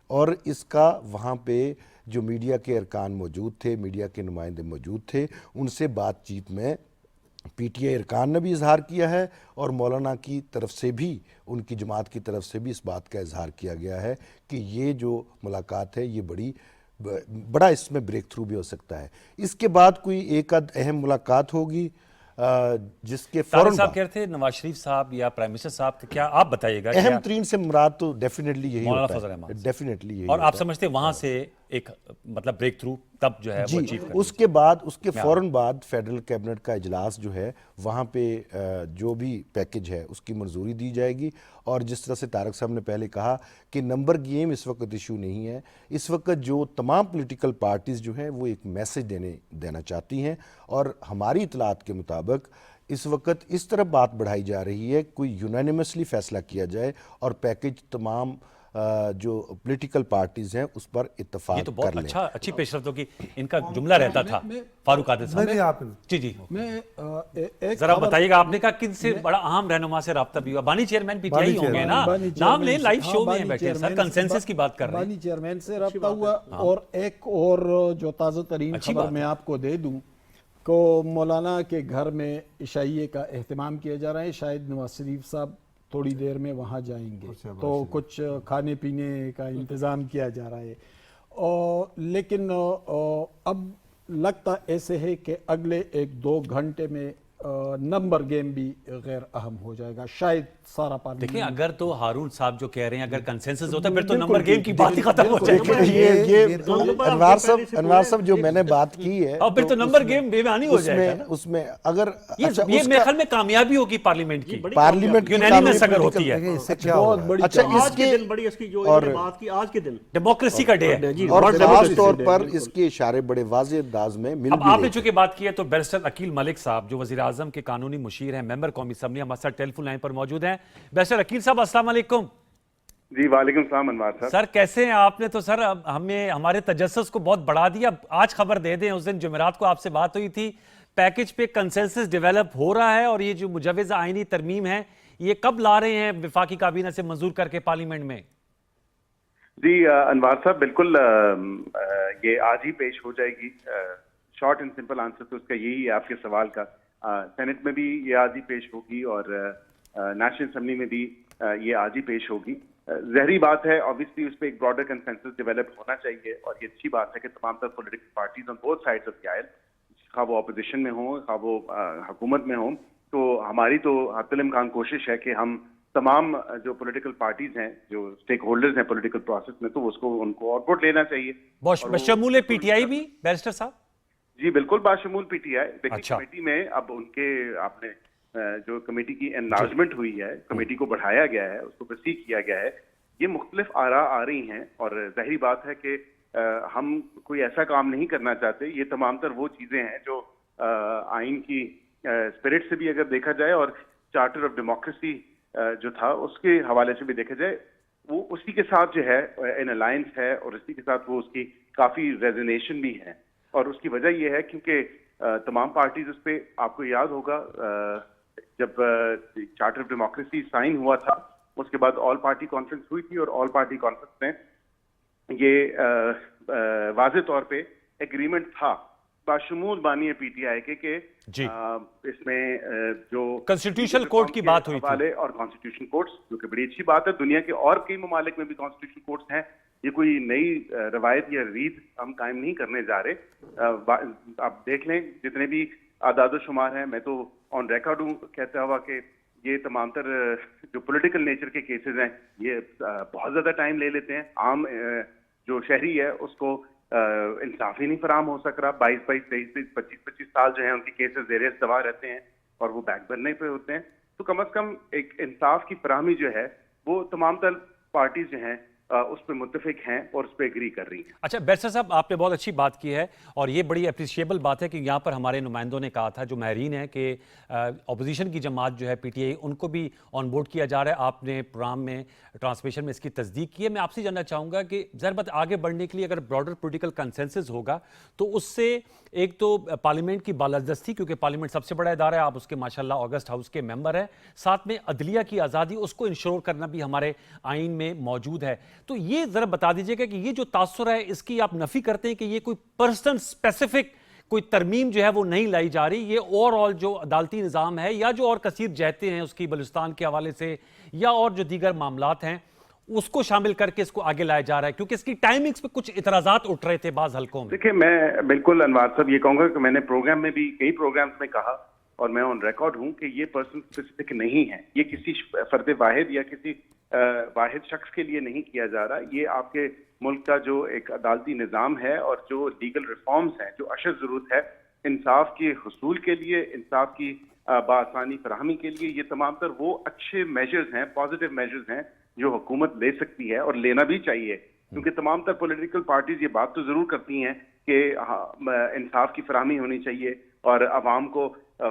اور اس کا وہاں پہ جو میڈیا کے ارکان موجود تھے, میڈیا کے نمائندے موجود تھے, ان سے بات چیت میں پی ٹی آئی ارکان نے بھی اظہار کیا ہے اور مولانا کی طرف سے بھی, ان کی جماعت کی طرف سے بھی اس بات کا اظہار کیا گیا ہے کہ یہ جو ملاقات ہے یہ بڑا اس میں بریک تھرو بھی ہو سکتا ہے. اس کے بعد کوئی ایک اہم ملاقات ہوگی جس کے فوراً صاحب کہہ رہے تھے نواز شریف صاحب یا پرائم منسٹر صاحب, کیا آپ بتائیے گا اہم ترین سے مراد تو ڈیفینیٹلی یہی مولانا ہوتا فضل ہے, الرحمان ڈیفینیٹلی یہی. اور آپ سمجھتے ہیں وہاں سے ایک مطلب بریک تھرو تب جو ہے وہ اچیو اس کے بعد, اس کے فوراً بعد فیڈرل کیبنٹ کا اجلاس جو ہے وہاں پہ جو بھی پیکج ہے اس کی منظوری دی جائے گی. اور جس طرح سے طارق صاحب نے پہلے کہا کہ نمبر گیم اس وقت ایشو نہیں ہے, اس وقت جو تمام پولیٹیکل پارٹیز جو ہیں وہ ایک میسج دینا چاہتی ہیں, اور ہماری اطلاعات کے مطابق اس وقت اس طرح بات بڑھائی جا رہی ہے کوئی یونانیمسلی فیصلہ کیا جائے اور پیکج تمام جو پولیٹیکل پارٹیز ہیں اس پر اتفاق کر لیں. یہ تو بہت اچھی پیش رفت ہوگی. ان کا جملہ رہتا تھا فاروق عادل صاحب. جی ذرا بتائیے گا, آپ نے کہا کن سے بڑا اہم رہنما سے رابطہ بھی ہوا؟ بانی چیئرمین پی ٹی آئی ہوں گے نا, نام لیں, لائیو شو میں بیٹھے سر, کنسنسس کی بات کر رہے ہیں. بانی چیئرمین سے رابطہ ہوا. اور ایک اور جو تازہ ترین خبر میں آپ کو دے دوں کو مولانا کے گھر میں عشائیے کا اہتمام کیا جا رہا ہے. شاید نواز شریف صاحب تھوڑی دیر میں وہاں جائیں گے, تو کچھ کھانے پینے کا انتظام کیا جا رہا ہے. لیکن اب لگتا ایسے ہے کہ اگلے 1-2 گھنٹے میں نمبر گیم بھی غیر اہم ہو جائے گا. شاید سارا پارلیمنٹ دیکھیں, اگر تو ہارون صاحب جو کہہ رہے ہیں اگر کنسنسس ہوتا ہے پھر تو نمبر گیم کی بات ہی ختم ہو جائے گی. یہ انوار صاحب جو میں نے بات کی ہے, اور پھر تو نمبر گیم بے معنی ہو جائے گا. اس میں اگر یہ میرے خیال میں کامیابی ہوگی پارلیمنٹ کی, پارلیمنٹ یونانیمس اگر ہوتی ہے. بہت بڑی اچھا, ڈیموکریسی کا ڈے ہے, اور خاص طور پر اس کے اشارے بڑے واضح انداز میں مل اب بھی آپ نے چونکہ بات کی ہے تو بیرسٹر عقیل ملک صاحب جو وزیر اعظم کے قانونی مشیر ہیں, ممبر قومی اسمبلی, ہمارے ساتھ ٹیلی فون لائن پر موجود ہیں. بیرسٹر عقیل صاحب السلام علیکم. جی وعلیکم السلام انوار صاحب. سر کیسے ہیں آپ؟ نے تو سر ہمیں ہمارے تجسس کو بہت بڑھا دیا. آج خبر دے دیں, اس دن جمعرات کو آپ سے بات ہوئی تھی, پیکج پہ کنسنسس ڈیولپ ہو رہا ہے, اور یہ جو مجوزہ آئینی ترمیم ہے یہ کب لا رہے ہیں وفاقی کابینہ سے منظور کر کے پارلیمنٹ میں؟ جی انوار صاحب بالکل یہ آج ہی پیش ہو جائے گی. شارٹ اینڈ سمپل آنسر تو اس کا یہی ہے آپ کے سوال کا. سینٹ میں بھی یہ آج ہی پیش ہوگی اور نیشنل اسمبلی میں بھی یہ آج ہی پیش ہوگی. ظاہری بات ہے obviously اس پہ ایک براڈر کنسنسس ڈیولپ ہونا چاہیے, اور یہ اچھی بات ہے کہ تمام تر political parties on both sides of the oil, خواہ وہ اپوزیشن میں ہوں خواہ وہ حکومت میں ہوں, تو ہماری تو حتی الامکان کوشش ہے کہ ہم تمام جو پولیٹیکل پارٹیز ہیں, جو اسٹیک ہولڈرز ہیں پولیٹیکل پروسیس میں, تو اس کو ان کو آن بورڈ لینا چاہیے. بشمول پی ٹی آئی بھی بیرسٹر صاحب؟ جی بالکل باشمول پی ٹی آئی. دیکھیے کمیٹی میں اب ان کے آپ نے जो कमेटी की एनलार्जमेंट हुई है, कमेटी को बढ़ाया गया है, उसको वसी किया गया है, ये मुख्तलिफ आरा आ रही हैं और ज़ाहिरी बात है कि हम कोई ऐसा काम नहीं करना चाहते। ये तमाम तर वो चीज़ें हैं जो आइन की स्पिरिट से भी अगर देखा जाए और चार्टर ऑफ डेमोक्रेसी जो था उसके हवाले से भी देखा जाए, वो उसी के साथ जो है इन अलायंस है और इसी के साथ वो उसकी काफ़ी रेजोनेशन भी है। और उसकी वजह ये है क्योंकि तमाम पार्टीज उस पर, आपको याद होगा जब चार्टर ऑफ डेमोक्रेसी साइन हुआ था, उसके बाद ऑल पार्टी कॉन्फ्रेंस हुई थी और ऑल पार्टी कॉन्फ्रेंस में ये वाज़े तौर पे एग्रीमेंट था बाशमूल बानी पीटीआई के इसमें जो कॉन्स्टिट्यूशनल कोर्ट की बात हुई थी और कॉन्स्टिट्यूशन कोर्ट्स, जो कि बड़ी अच्छी बात है। दुनिया के और कई ममालिक में भी कॉन्स्टिट्यूशन कोर्ट्स हैं, ये कोई नई रवायत या रीत हम कायम नहीं करने जा रहे। आप देख लें जितने भी आदाद शुमार हैं, मैं तो ऑन रिकॉर्ड हूँ कहता हुआ कि ये तमाम तर जो पॉलिटिकल नेचर के केसेस हैं ये बहुत ज़्यादा टाइम ले लेते हैं। आम जो शहरी है उसको इंसाफ ही नहीं फराम हो सक रहा। 22-22, 23-23, 25-25 साल जो है उनके केसेस ज़ेर इल्तवा रहते हैं और वो बैक बर्नर पे होते हैं। तो कम अज़ कम एक इंसाफ की फराहमी जो है वो तमाम तर पार्टीज जो हैं उस पर मुत्तफिक हैं और उस पर एग्री कर रही हैं। अच्छा बैरिस्टर साहब, आपने बहुत अच्छी बात की है और ये बड़ी अप्रिशिएबल बात है कि यहाँ पर हमारे नुमाइंदों ने कहा था, जो माहरीन है, कि अपोजिशन की जमात जो है पीटीआई, उनको भी ऑन बोर्ड किया जा रहा है। आपने प्रोग्राम में ट्रांसमिशन में इसकी तस्दीक की है। मैं आपसे जानना चाहूँगा कि ज़रा बात आगे बढ़ने के लिए अगर ब्रॉडर पॉलिटिकल कंसेंसस होगा तो उससे एक तो पार्लियामेंट की बालादस्ती, क्योंकि पार्लियामेंट सबसे बड़ा इदारा है, आप उसके माशाल्लाह ऑगस्ट हाउस के मेंबर हैं, साथ में अदलिया की आज़ादी, उसको इंश्योर करना भी हमारे आइन में मौजूद है। तो ये ज़रा बता दीजिएगा कि ये जो तासुर है इसकी आप नफ़ी करते हैं कि ये कोई पर्सन स्पेसिफिक कोई तरमीम जो है वो नहीं लाई जा रही, ये ओवरऑल जो अदालती निज़ाम है या जो और कसीर जहते हैं उसकी बलूचिस्तान के हवाले से या और जो दीगर मामलात हैं उसको शामिल करके इसको आगे लाया जा रहा है, क्योंकि इसकी टाइमिंग्स पे कुछ इतराज़ात उठ रहे थे बाज़ हल्कों में। देखिए, मैं बिल्कुल अनवार साहब ये कहूँगा कि मैंने प्रोग्राम में भी कई प्रोग्राम्स में कहा और मैं ऑन रिकॉर्ड हूँ कि ये पर्सन स्पेसिफिक नहीं है, ये किसी फर्द वाहिद या किसी वाहिद शख्स के लिए नहीं किया जा रहा। ये आपके मुल्क का जो एक अदालती निज़ाम है और जो लीगल रिफॉर्म्स हैं, जो अशद ज़रूरत है इंसाफ के हुसूल के लिए, इंसाफ की बासानी फराहमी के लिए, ये तमाम तर वो अच्छे मेजर्स हैं, पॉजिटिव मेजर्स हैं जो हुकूमत ले सकती है और लेना भी चाहिए। क्योंकि तमाम तर पॉलिटिकल पार्टीज ये बात तो ज़रूर करती हैं कि इंसाफ की फराहमी होनी चाहिए और आवाम को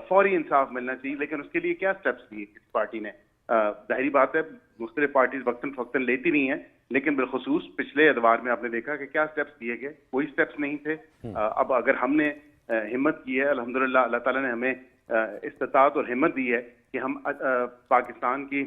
फौरी इंसाफ मिलना चाहिए, लेकिन उसके लिए क्या स्टेप्स लिए इस पार्टी ने? ज़ाहिरी बात है मुख्तलिफ पार्टीज वक्तन फ़क्तन लेती नहीं है, लेकिन बिलखुसूस पिछले अदवार में आपने देखा कि क्या स्टेप्स लिए गए, कोई स्टेप्स नहीं थे। अब अगर हमने हिम्मत की है, अल्हम्दुलिल्लाह अल्लाह ताला ने हमें इस्तिताअत और हिम्मत दी है कि हम पाकिस्तान की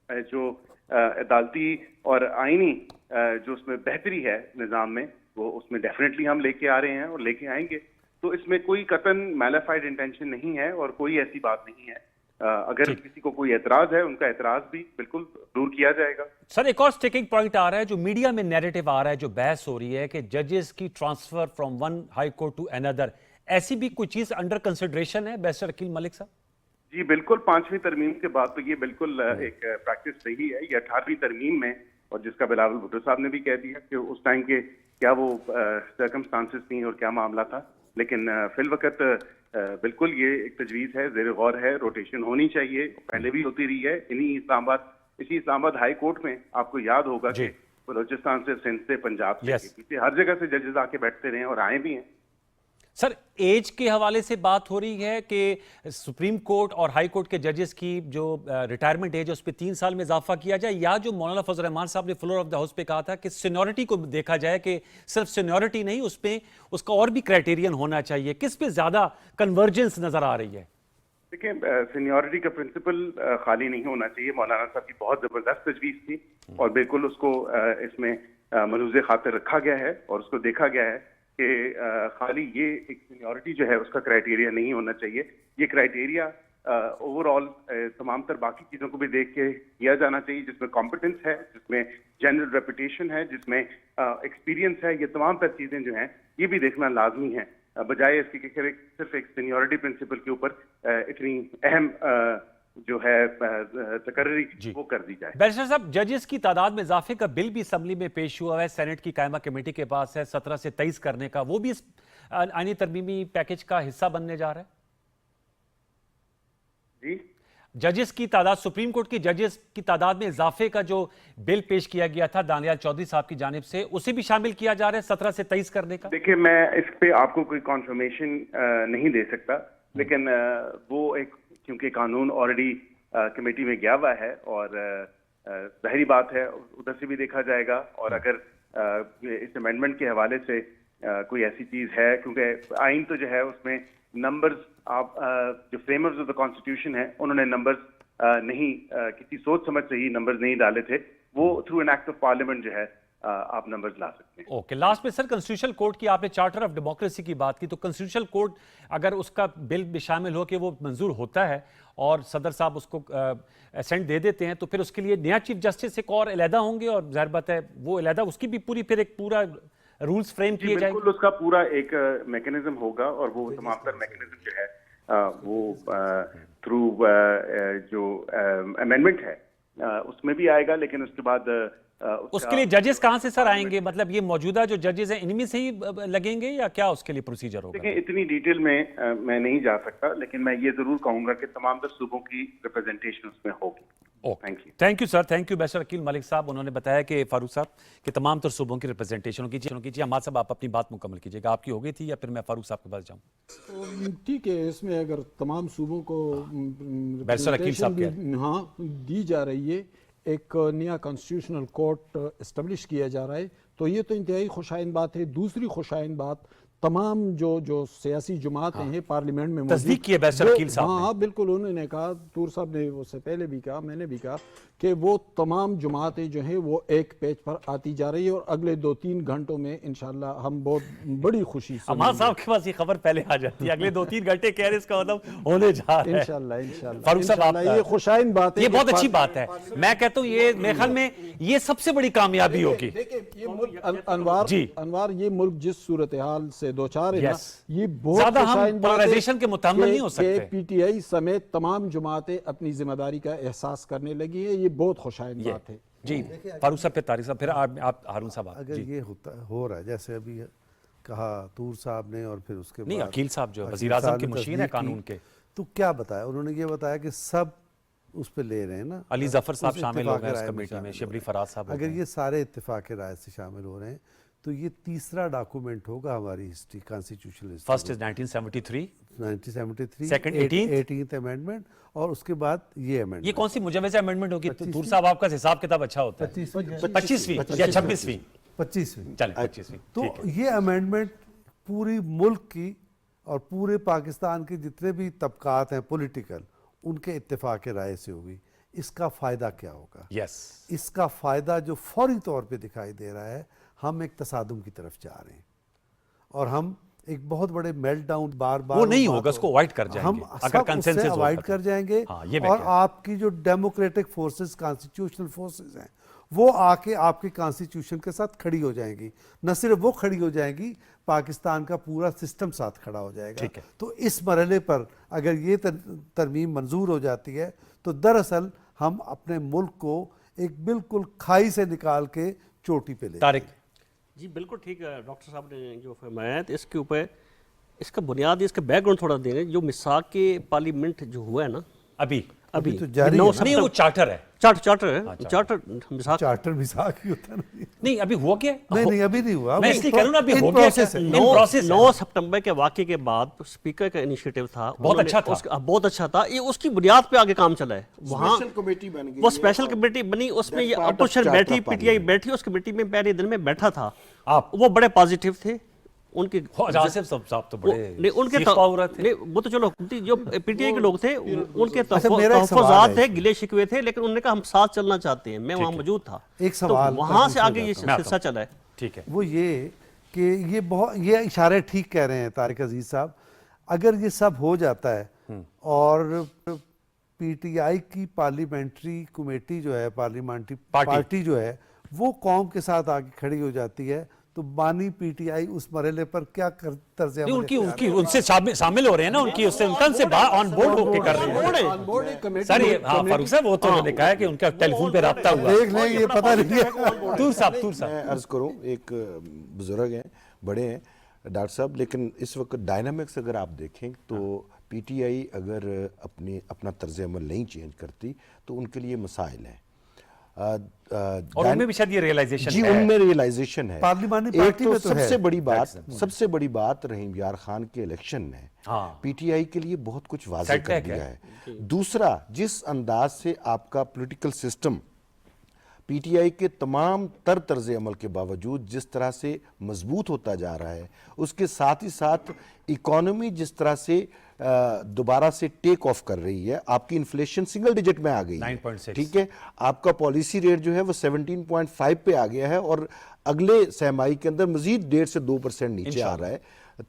जो अदालती और आइनी जो उसमें बेहतरी है निज़ाम में, वो उसमें डेफिनेटली हम लेके आ रहे हैं और लेके आएंगे। तो इसमें कोई कतन मैलिफाइड इंटेंशन नहीं है और कोई ऐसी बात नहीं है। अगर किसी को कोई एतराज है, उनका एतराज भी बिल्कुल दूर किया जाएगा। सर, एक और स्टिकिंग पॉइंट आ रहा है, जो मीडिया में नैरेटिव आ रहा है, जो बहस हो रही है कि जजेस की transfer from one high court to another, ऐसी भी कोई चीज अंडर कंसिडरेशन है बैरिस्टर अकील मलिक साहब? जी बिल्कुल, 5वीं तरमीम के बाद तो ये बिल्कुल एक प्रैक्टिस रही है। ये 18वीं तरमीम में, और जिसका बिलावल भुट्टो साहब ने भी कह दिया कि उस टाइम के क्या वो सर्कमस्टांसेस थी और क्या मामला था, लेकिन फिल वक्त बिल्कुल ये एक तजवीज़ है, ज़ेर गौर है, रोटेशन होनी चाहिए, पहले भी होती रही है। इसी इस्लामाबाद हाई कोर्ट में आपको याद होगा कि बलोचिस्तान से, सिंध से, पंजाब से, पीछे हर जगह से जजेस आके बैठते रहे और आए भी हैं। सर, एज के हवाले से बात हो रही है कि सुप्रीम कोर्ट और हाई कोर्ट के जजेस की जो रिटायरमेंट एज है उस पर 3 साल में इजाफा किया जाए, या जो मौलाना फजल रहमान साहब ने फ्लोर ऑफ द हाउस पे कहा था कि सीनियरिटी को देखा जाए, कि सिर्फ सीनियरिटी नहीं, उस पे उसका और भी क्राइटेरियन होना चाहिए। किस पे ज्यादा कन्वर्जेंस नजर आ रही है? देखिए, सीनियरिटी का प्रिंसिपल खाली नहीं होना चाहिए। मौलाना साहब की बहुत जबरदस्त तजवीज़ थी और बिल्कुल उसको इसमें मलूज़े खातिर रखा गया है और उसको देखा गया है कि खाली ये एक सीनियरिटी जो है उसका क्राइटेरिया नहीं होना चाहिए। ये क्राइटेरिया ओवरऑल तमाम तर बाकी चीज़ों को भी देख के किया जाना चाहिए, जिसमें कॉम्पिटेंस है, जिसमें जनरल रेपुटेशन है, जिसमें एक्सपीरियंस है। ये तमाम तर चीज़ें जो हैं ये भी देखना लाजमी है, बजाय इसके कि सिर्फ एक सीनियरिटी प्रिंसिपल के ऊपर इतनी अहम जो है तकर्री वो कर दी जाए। बैरिस्टर साहब, जजेस की तादाद में इजाफे का बिल भी असम्बली में पेश हुआ है, सेनेट की कायमा कमेटी के पास है, 17 से 23 करने का, वो भी इस आईनी तरमीमी पैकेज का हिस्सा बनने जा रहा है। जी, जजेस की तादाद, सुप्रीम कोर्ट की जजेस की तादाद में इजाफे का जो बिल पेश किया गया था दानियाल चौधरी साहब की जानिब से, उसे भी शामिल किया जा रहा है 17 से 23 करने का? देखिए, मैं इस पे आपको कोई कॉन्फर्मेशन नहीं दे सकता, लेकिन वो एक, क्योंकि कानून ऑलरेडी कमेटी में गया हुआ है और जाहिर बात है उधर से भी देखा जाएगा, और अगर इस अमेंडमेंट के हवाले से कोई ऐसी चीज है, क्योंकि आइन तो जो है उसमें नंबर्स, आप जो फ्रेमर्स ऑफ द कॉन्स्टिट्यूशन है उन्होंने नंबर्स नहीं, किसी सोच समझ से ही नंबर्स नहीं डाले थे, वो through an act of parliament जो है आप नंबर्स ला सकते हैं। ओके, लास्ट में सर कॉन्स्टिट्यूशनल कोर्ट की आपने चार्टर ऑफ डेमोक्रेसी की बात की, तो कॉन्स्टिट्यूशनल कोर्ट अगर उसका बिल भी शामिल हो कि वो मंजूर होता है और सदर साहब उसको असेंट दे देते हैं, तो फिर उसके लिए नया चीफ जस्टिस एक और अलहदा होंगे, और जाहिर बात है वो अलहदा उसकी भी पूरी फिर एक पूरा रूल्स फ्रेम किए जाएंगे? बिल्कुल, उसका पूरा एक मैकेनिज्म होगा, और वो तमाम तर मैकेनिज्म जो है वो थ्रू जो अमेंडमेंट है उसमें भी आएगा, लेकिन उसके बाद उसके लिए जजेस कहां से सर आएंगे? मतलब ये मौजूदा जो जजेस हैं इनमें से ही लगेंगे या क्या उसके लिए प्रोसीजर होगा? देखिए, इतनी डिटेल में मैं नहीं जा सकता, लेकिन मैं ये जरूर कहूंगा कि तमाम तर सूबों की रिप्रेजेंटेशन उसमें होगी। Thank you sir, thank you barrister Aqeel Malik साहब। उन्होंने बताया कि फारूक साहब कि तमाम तर सूबों की रिप्रेजेंटेशन कीजिए। हमाद साहब, आप अपनी बात मुकम्मल कीजिएगा, आपकी हो गई थी या फिर मैं फारूक साहब के पास जाऊँ? ठीक है, इसमें अगर तमाम सूबों को बैरिस्टर अकील साहब हाँ दी जा रही है, एक नया कॉन्स्टिट्यूशनल कोर्ट इस्टेब्लिश किया जा रहा है, तो ये तो इंतहाई खुशाइन बात है। दूसरी खुशाइन बात, तमाम जो सियासी जमातें हैं पार्लियामेंट में तस्दीक की है बैरिस्टर अकील साहब ने। हाँ बिल्कुल, उन्होंने कहा, तूर साहब ने उससे पहले भी कहा, मैंने भी कहा कि वो तमाम जमातें जो हैं वो एक पेज पर आती जा रही है, और अगले 2-3 घंटों में इंशाल्लाह हम बहुत बड़ी खुशी से हमाद साहब के पास ये खबर पहले आ जाती है, अगले 2-3 घंटे कह रहे इसका मतलब होने जा रहा है इंशाल्लाह। फारूक साहब, ये खुशाइन बात है, ये बहुत अच्छी बात है। मैं कहता हूँ ये मेरे ख्याल में ये सबसे बड़ी कामयाबी होगी। अनवार, ये मुल्क जिस सूरत हाल से दो चार है ना, ये बहुत ज्यादा हम खुशाइन बात है पोलराइजेशन के मुताबिक नहीं हो सकते। पीटीआई समेत तमाम जमातें अपनी जिम्मेदारी का एहसास करने लगी है, ये बहुत खुशाइन बात है। जी फारूक साहब, फिर तारिक साहब, फिर आप हारून साहब। अगर ये हो रहा है जैसे अभी कहा तूर साहब ने, और फिर उसके नहीं, बाद अकील साहब जो वज़ीर आज़म के मुशीर हैं कानून के, तो क्या बताया उन्होंने? ये बताया कि सब उस पे ले रहे हैं ना, अली जफर साहब शामिल हो गए उस राय में कमेटी में, शामिल शिबली हो फराज साहब। अगर ये सारे इत्तेफाक राय से शामिल हो रहे हैं, तो ये तीसरा डॉक्यूमेंट होगा हमारी history, constitutional history. First is 1973, 1973, second 18th amendment, और उसके बाद ये अमेंडमेंट। ये कौन सी मुजव्वज़ अमेंडमेंट होगी? तूर साहब, आपका हिसाब किताब अच्छा होता है। 25वीं या 26वीं? 25वीं। चलें 25वीं। तो ये अमेंडमेंट पूरी मुल्क की और पूरे पाकिस्तान के जितने भी तबकात हैं पॉलिटिकल, उनके इत्तेफाक राय से होगी। इसका फ़ायदा क्या होगा? यस, इसका फ़ायदा जो फौरी तौर पे दिखाई दे रहा है, हम एक तसादुम की तरफ जा रहे हैं, और हम एक बहुत बड़े मेल्ट डाउन बार वो नहीं होगा, उसको अवॉइड कर जाएंगे हम अगर कंसेंसस अवॉइड कर जाएंगे। हाँ, ये और आपकी जो डेमोक्रेटिक फोर्सेस, कॉन्स्टिट्यूशनल फोर्सेस हैं, वो आके आपके कॉन्स्टिट्यूशन के साथ खड़ी हो जाएंगी। न सिर्फ वो खड़ी हो जाएंगी, पाकिस्तान का पूरा सिस्टम साथ खड़ा हो जाएगा। तो इस मरहले पर अगर ये तरमीम मंजूर हो जाती है, तो दरअसल हम अपने मुल्क को एक बिल्कुल खाई से निकाल के चोटी पे ले तारिक जी बिल्कुल ठीक है, डॉक्टर साहब ने जो फरमाया है, तो इसके ऊपर इसका बुनियादी इसका बैकग्राउंड थोड़ा देंगे। जो मिसाक के पार्लियामेंट जो हुआ है ना अभी तो जारी है ना? नहीं, वो चार्टर है, चार्टर है, चार्टर मिसाक, चार्टर मिसाक ही होता है। नहीं अभी हुआ क्या? नहीं, अभी नहीं हुआ। मैं इसलिए कह रहा हूं ना, अभी हो गया। 9 सितंबर के वाक़े के बाद स्पीकर का इनिशिएटिव था, बहुत अच्छा था, बहुत अच्छा था। ये उसकी बुनियाद पे आगे काम चला है। वहाँ कमेटी बन गई, वो स्पेशल कमेटी बनी, उसमें ये अपोजिशन बैठी, पीटीआई बैठी, उस कमेटी में पहले दिन में बैठा था। आप वो बड़े पॉजिटिव थे उनके, आसिफ साहब तो बड़े नहीं उनके नहीं, वो तो चलो जो पीटीआई के लोग थे उनके तहफ़्फ़ुज़ात थे, गिले शिकवे थे, लेकिन उन्होंने कहा हम साथ चलना चाहते हैं। मैं वहाँ मौजूद था। एक सवाल वहाँ से आगे ये सिलसिला चला है। ठीक है, वो ये कि ये इशारे ठीक कह रहे हैं तारिक अजीज साहब। अगर ये सब हो जाता है और पीटीआई की पार्लियामेंट्री कमेटी जो है, पार्लियामेंट्री पार्टी जो है, वो कौम के साथ आगे खड़ी हो जाती है, तो बानी पीटीआई उस मरहले पर क्या तर्ज उनकी उनसे शामिल हो रहे हैं ना, उनकी उससे उनसे ऑन बोर्ड होके कर रहे हैं सर। ये हाँ फारूक साहब, वो तो उन्होंने कहा है कि उनका टेलीफोन पे राब्ता हुआ। देख लें, ये पता नहीं है। तूर साहब मैं अर्ज करूं, एक बुजुर्ग हैं, बड़े हैं डॉक्टर साहब, लेकिन इस वक्त डायनामिक्स अगर आप देखें तो پی ٹی آئی اگر اپنا طرز عمل نہیں چینج کرتی تو ان کے لیے مسائل ہیں، اور ان میں بھی شاید یہ ریئلائزیشن جی ان میں ریئلائزیشن ہے۔ پارلیمانی ایک پارٹی تو میں تو ہے۔ سب سے بڑی بات رحیم یار خان کے الیکشن نے پی ٹی آئی کے لیے بہت کچھ واضح کر دیا ہے۔ دوسرا، جس انداز سے آپ کا political system P T I کے تمام طرز عمل کے باوجود جس طرح سے مضبوط ہوتا جا رہا ہے، اس کے ساتھ ہی ساتھ اکانومی جس طرح سے دوبارہ سے ٹیک آف کر رہی ہے، آپ کی انفلیشن سنگل ڈیجٹ میں آ گئی ہے، 9.6 ٹھیک ہے، آپ کا پالیسی ریٹ جو ہے وہ 17.5 پہ آ گیا ہے اور اگلے سہمائی کے اندر مزید 1.5 سے 2% نیچے آ رہا ہے۔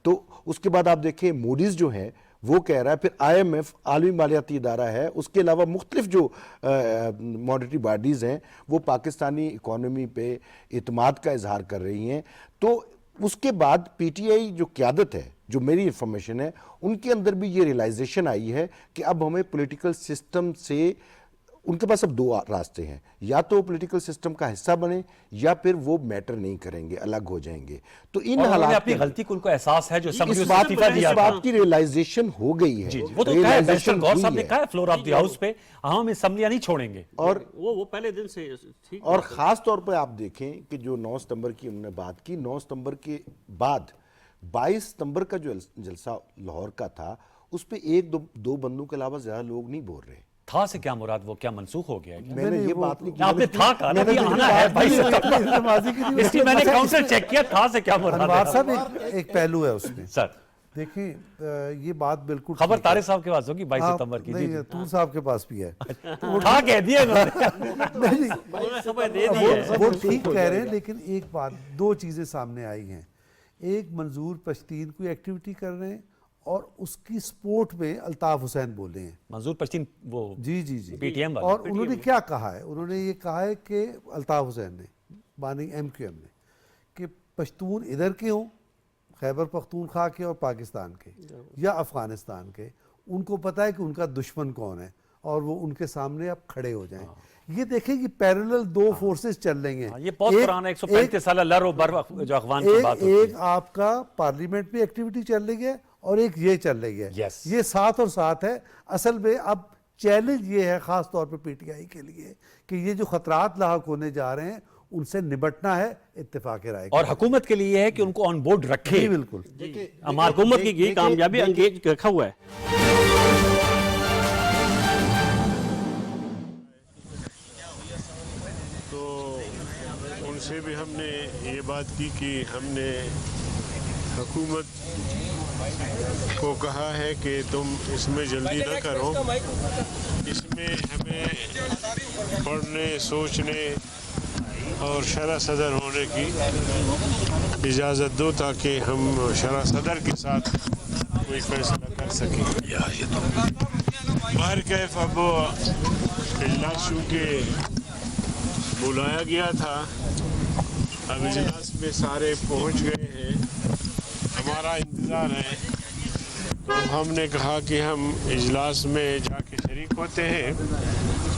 تو اس کے بعد آپ دیکھیں موڈیز جو ہیں وہ کہہ رہا ہے، پھر آئی ایم ایف عالمی مالیاتی ادارہ ہے، اس کے علاوہ مختلف جو مانیٹری باڈیز ہیں وہ پاکستانی اکانومی پہ اعتماد کا اظہار کر رہی ہیں۔ تو اس کے بعد پی ٹی آئی جو قیادت ہے، جو میری انفارمیشن ہے، ان کے اندر بھی یہ ریئلائزیشن آئی ہے کہ اب ہمیں پولیٹیکل سسٹم سے، ان کے پاس اب دو راستے ہیں، یا تو پولیٹیکل سسٹم کا حصہ بنے یا پھر وہ میٹر نہیں کریں گے، الگ ہو جائیں گے۔ تو ان حالات اپنی غلطی کو ان کو احساس ہے جو اس بات کی ریئلائزیشن ہو گئی ہے، جی وہ تو کہا ہے بیرسٹر غور صاحب نے کہا ہے فلور آف دی ہاؤس پہ، ہم اسمبلیاں نہیں چھوڑیں گے، اور وہ پہلے دن سے ٹھیک۔ اور خاص طور پہ آپ دیکھیں کہ جو 9 ستمبر کی انہوں نے بات کی، 9 ستمبر کے بعد 22 ستمبر کا جو جلسہ لاہور کا تھا، اس پہ ایک دو بندوں کے علاوہ زیادہ لوگ نہیں بول رہے۔ تھا سے کیا مراد، وہ کیا منسوخ ہو گیا ہے؟ میں نے یہ بات نہیں کی، آپ نے تھا کہا نا کہ آنا ہے 22 ستمبر، اس لیے میں نے کاؤنٹر چیک کیا، تھا سے کیا مراد انوار ہے؟ صاحب ایک پہلو ہے اس میں، سر دیکھیں یہ بات بالکل خبر طارق صاحب کے پاس ہوگی 22 ستمبر کی، جی نہیں طور صاحب کے پاس بھی ہے، تھا کہہ دیا انہوں نے۔ وہ ٹھیک کہہ رہے ہیں، لیکن ایک بات، دو چیزیں سامنے آئی ہیں۔ ایک منظور پشتین کوئی ایکٹیویٹی کر رہے ہیں اور اس کی سپورٹ میں الطاف حسین بولے ہیں، منظور پشتین وہ جی پی ٹی ایم اور انہوں نے کیا کہا ہے؟ انہوں نے یہ کہا ہے کہ الطاف حسین نے، بانی ایم کیو ایم نے، کہ پشتون ادھر کے ہوں، خیبر پختونخوا کے اور پاکستان کے یا افغانستان کے، ان کو پتہ ہے کہ ان کا دشمن کون ہے اور وہ ان کے سامنے اب کھڑے ہو جائیں۔ یہ دیکھیں کہ پیرلل دو فورسز چل رہی ہیں، یہ بہت پرانا 135 سالہ لر و بر جو افغان کی بات ہوتی ہے۔ ایک آپ کا پارلیمنٹ میں ایکٹیویٹی چل رہی ہے اور ایک یہ چل رہی ہے، یہ ساتھ اور ساتھ ہے۔ اصل میں اب چیلنج یہ ہے خاص طور پہ پی ٹی آئی کے لیے کہ یہ جو خطرات لاحق ہونے جا رہے ہیں ان سے نبٹنا ہے اتفاق رائے، اور حکومت کے لیے ہے کہ ان کو آن بورڈ رکھے۔ بالکل حکومت کی یہ کامیابی انگیج رکھا ہوا ہے۔ تو ان سے بھی ہم نے یہ بات کی کہ ہم نے حکومت کو کہا ہے کہ تم اس میں جلدی نہ کرو، اس میں ہمیں پڑھنے، سوچنے اور شرح صدر ہونے کی اجازت دو تاکہ ہم شرح صدر کے ساتھ کوئی فیصلہ کر سکیں۔ باہر کیف اب اجلاس چونکہ بلایا گیا تھا، اب اجلاس میں سارے پہنچ گئے ہیں، ہمارا انتظار ہے، تو ہم نے کہا کہ ہم اجلاس میں جا کے شریک ہوتے ہیں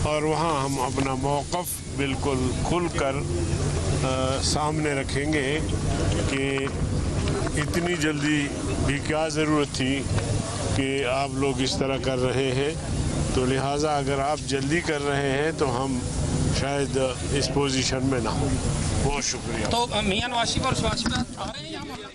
اور وہاں ہم اپنا موقف بالکل کھل کر سامنے رکھیں گے کہ اتنی جلدی بھی کیا ضرورت تھی کہ آپ لوگ اس طرح کر رہے ہیں، تو لہٰذا اگر آپ جلدی کر رہے ہیں تو ہم شاید اس پوزیشن میں نہ ہوں۔ بہت شکریہ۔ تو میاں نواز شریف اور شہباز شریف آ رہے ہیں یہاں پر؟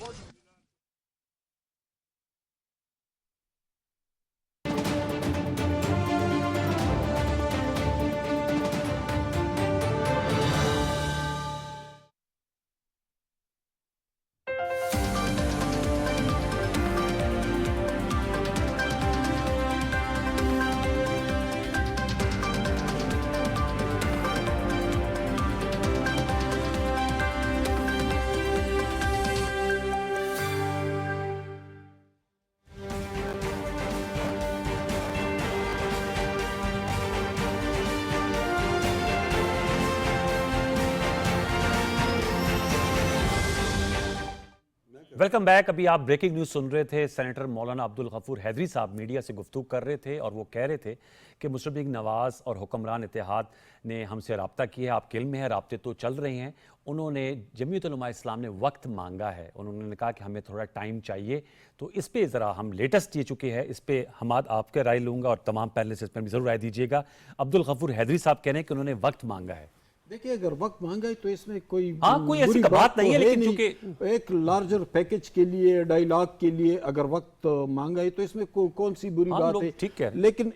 Welcome back. अभी आप ब्रेकिंग न्यूज़ सुन रहे थे। सेनेटर मौलाना अब्दुल गफूर हैदरी साहब मीडिया से गुफ्तगू कर रहे थे और वो कह रहे थे कि मुस्लिम लीग नवाज़ और हुक्मरान इत्तेहाद ने हमसे रब्ता किया है। आपके इल्म में है, रब्ते तो चल रहे हैं। उन्होंने जमीयत उलमा इस्लाम ने वक्त मांगा है, उन्होंने कहा कि हमें थोड़ा टाइम चाहिए। तो इस पे ज़रा हम लेटेस्ट ये चुके हैं, इस पे हमाद आपके राय लूँगा और तमाम पैनलिस्ट इस पर भी ज़रूर राय दीजिएगा। अब्दुल गफूर हैदरी साहब कह रहे हैं कि उन्होंने वक्त मांगा है। देखिए, अगर वक्त मांगा है तो इसमें कोई कोई ऐसी बुरी बात नहीं तो है, लेकिन नहीं। एक लार्जर पैकेज के लिए, डायलॉग के लिए अगर वक्त मांगा है तो इसमें कौन सी बुरी बात है। ठीक है, लेकिन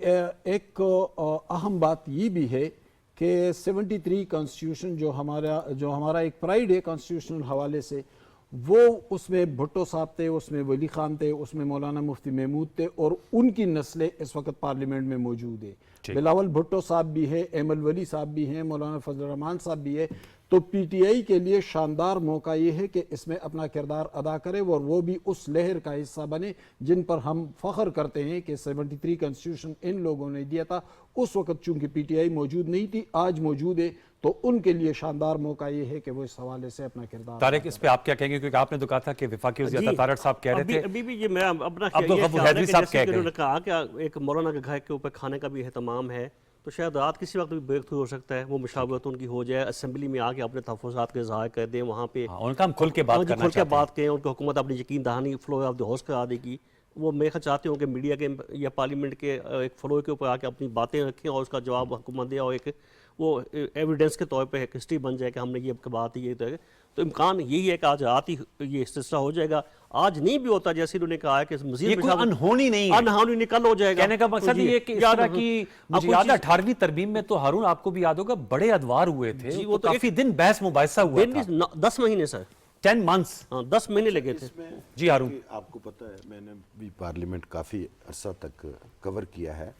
एक अहम बात ये भी है कि 73 कॉन्स्टिट्यूशन जो हमारा एक प्राइड है कॉन्स्टिट्यूशनल हवाले से, वो उसमें भुट्टो साहब थे, उसमें वली खान थे, उसमें मौलाना मुफ्ती महमूद थे और उनकी नस्लें इस वक्त पार्लियामेंट में मौजूद है। बिलावल भुट्टो साहब भी है, एमल वली साहब भी हैं, मौलाना फजल रहमान साहब भी है। तो पीटीआई के लिए शानदार मौका ये है कि इसमें अपना किरदार अदा करे और वो भी उस लहर का हिस्सा बने जिन पर हम फख्र करते हैं कि 73 कॉन्स्टिट्यूशन इन लोगों ने दिया था। उस वक्त चूंकि पीटीआई मौजूद नहीं थी, आज मौजूद है, तो उनके लिए शानदार मौका ये है कि वो इस हवाले से अपना किरदार। तारिक, इस पे आप क्या कहेंगे, क्योंकि आपने तो कहा था कि वफाकी वज़ीर तारड़ साहब कह रहे थे। अभी भी ये मैं अपना अब्दुल गफूर हैदरी साहब कह गए, उन्होंने कहा कि एक मौलाना के घर के ऊपर खाने का भी एहतमाम है, तो शायद रात किसी वक्त भी ब्रेक थ्रू हो सकता है, वो मुशावरत उनकी हो जाए, असेंबली में आके अपने तहफ़्फ़ुज़ात के इज़हार कर दें वहाँ पे। उनका हम खुल के बात करना चाहते हैं। बात करें, उनकी हुकूमत अपनी यकीन दहानी फ्लोर ऑफ द हाउस करा देगी। वो मैं चाहते हूँ कि मीडिया के या पार्लियामेंट के एक फ्लोर के ऊपर आके अपनी बातें रखें और उसका जवाब हुकूमत दे और एक वो एविडेंस के तौर पे एक हिस्ट्री बन जाए कि हमने ये बात ये तो इम्कान यही है कि आज रात ही ये इस्तिस्ना हो जाएगा। आज नहीं भी होता, जैसे उन्होंने कहा है कि ये कोई अनहोनी नहीं है, अनहोनी निकल हो जाएगा। कहने का मकसद ये कि इस तरह की, मुझे याद है 18वीं तरमीम में तो हारून आपको भी याद होगा बड़े अदवार हुए थे, वो तो काफी दिन बहस मुबाहिसा हुआ था। 10 महीने सर, 10 months, 10 महीने लगे थे। जी हारून, आपको पता है मैंने भी पार्लियामेंट काफ़ी अरसा तक कवर किया है,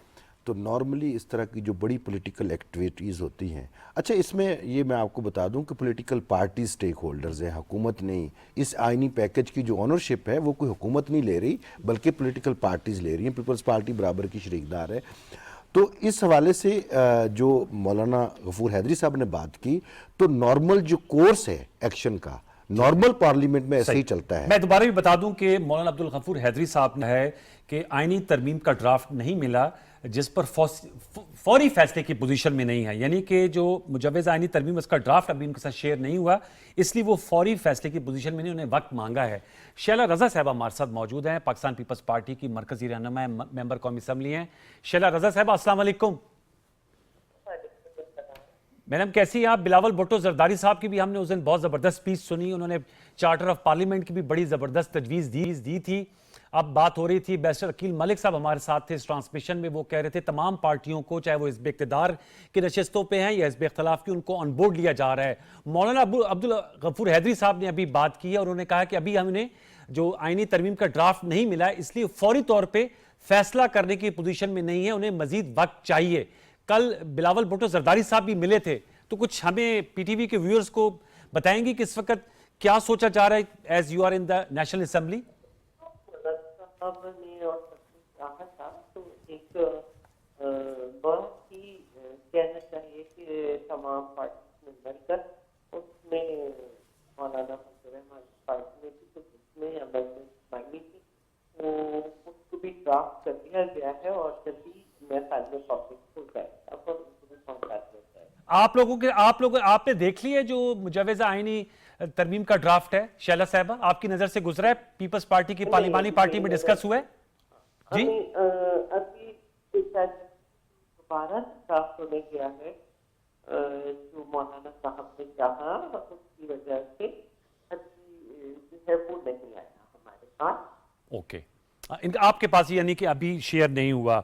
तो नॉर्मली इस तरह की जो बड़ी पॉलिटिकल एक्टिविटीज़ होती हैं, अच्छा इसमें ये मैं आपको बता दूं कि पॉलिटिकल पार्टी स्टेक होल्डर्स हैं, हुकूमत नहीं। इस आइनी पैकेज की जो ऑनरशिप है वो कोई हुकूमत नहीं ले रही, बल्कि पॉलिटिकल पार्टीज़ ले रही हैं। पीपल्स पार्टी बराबर की शरीकदार है। तो इस हवाले से जो मौलाना गफूर हैदरी साहब ने बात की, तो नॉर्मल जो कोर्स है एक्शन का, नॉर्मल पार्लियामेंट में ऐसे ही चलता है। मैं दोबारा भी बता दूं कि मौलाना अब्दुल गफूर हैदरी साहब ने है कि आईनी तरमीम का ड्राफ्ट नहीं मिला जिस पर फौरी फैसले की पोजीशन में नहीं है, यानी कि जो मुजव्वज़ आईनी तरमीम उसका ड्राफ्ट अभी उनके साथ शेयर नहीं हुआ, इसलिए वो फौरी फैसले की पोजीशन में नहीं, उन्हें वक्त मांगा है। शैला रज़ा साहब हमारे साथ मौजूद हैं, पाकिस्तान पीपल्स पार्टी की मरकजी रहनुमा मेंबर कौमी असम्बली हैं। शैला रज़ा साहब अस्सलाम वालेकुम। मैडम कैसी हैं आप? बिलावल भुट्टो जरदारी साहब की भी हमने उस दिन बहुत ज़बरदस्त स्पीच सुनी, उन्होंने चार्टर ऑफ पार्लियामेंट की भी बड़ी ज़बरदस्त तजवीज़ दी थी। अब बात हो रही थी, बैरिस्टर अकील मलिक साहब हमारे साथ थे इस ट्रांसमिशन में, वो कह रहे थे तमाम पार्टियों को, चाहे वो हिज़्ब इक़्तिदार की नशिस्तों पे हैं या हिज़्ब इख्तिलाफ की, उनको ऑन बोर्ड लिया जा रहा है। मौलाना अब्दुल गफूर हैदरी साहब ने अभी बात की है और उन्होंने कहा कि अभी हमने जो आईनी तरमीम का ड्राफ्ट नहीं मिला है, इसलिए फौरी तौर पर फैसला करने की पोजीशन में नहीं है, उन्हें मजीद वक्त चाहिए। कल बिलावल भुट्टो जरदारी साहब भी मिले थे, तो कुछ हमें पीटीवी के व्यूअर्स को बताएंगे कि इस वक्त क्या सोचा जा रहा है as you are in the National Assembly? ने और कहा था तो एक बहुत ही कहना चाहिए कि तमाम पार्टी में मिलकर उसमें मौलाना फजल रहमान पार्टी में थी, तो जिसमें अमेंडमेंट मांगी थी वो उसको भी ड्राफ्ट कर दिया गया है और जल्दी मैं फाइनल पब्लिक हो जाएगा और उनको भी कॉन्टैक्ट हो जाएगा। आपने देख लिया जो मुजव्वज़ आईनी तरमीम का ड्राफ्ट है? शैला साहबा, आपकी नजर से गुजरा है? पीपल्स पार्टी की पार्लिमानी पार्टी में डिस्कस हुआ है जी? अभी दोबारा ड्राफ्ट होने गया है, जो मौलाना साहब ने कहा उसकी वजह से अभी जो है वो नहीं आया हमारे पास। ओके, आपके पास यानी कि अभी शेयर नहीं हुआ।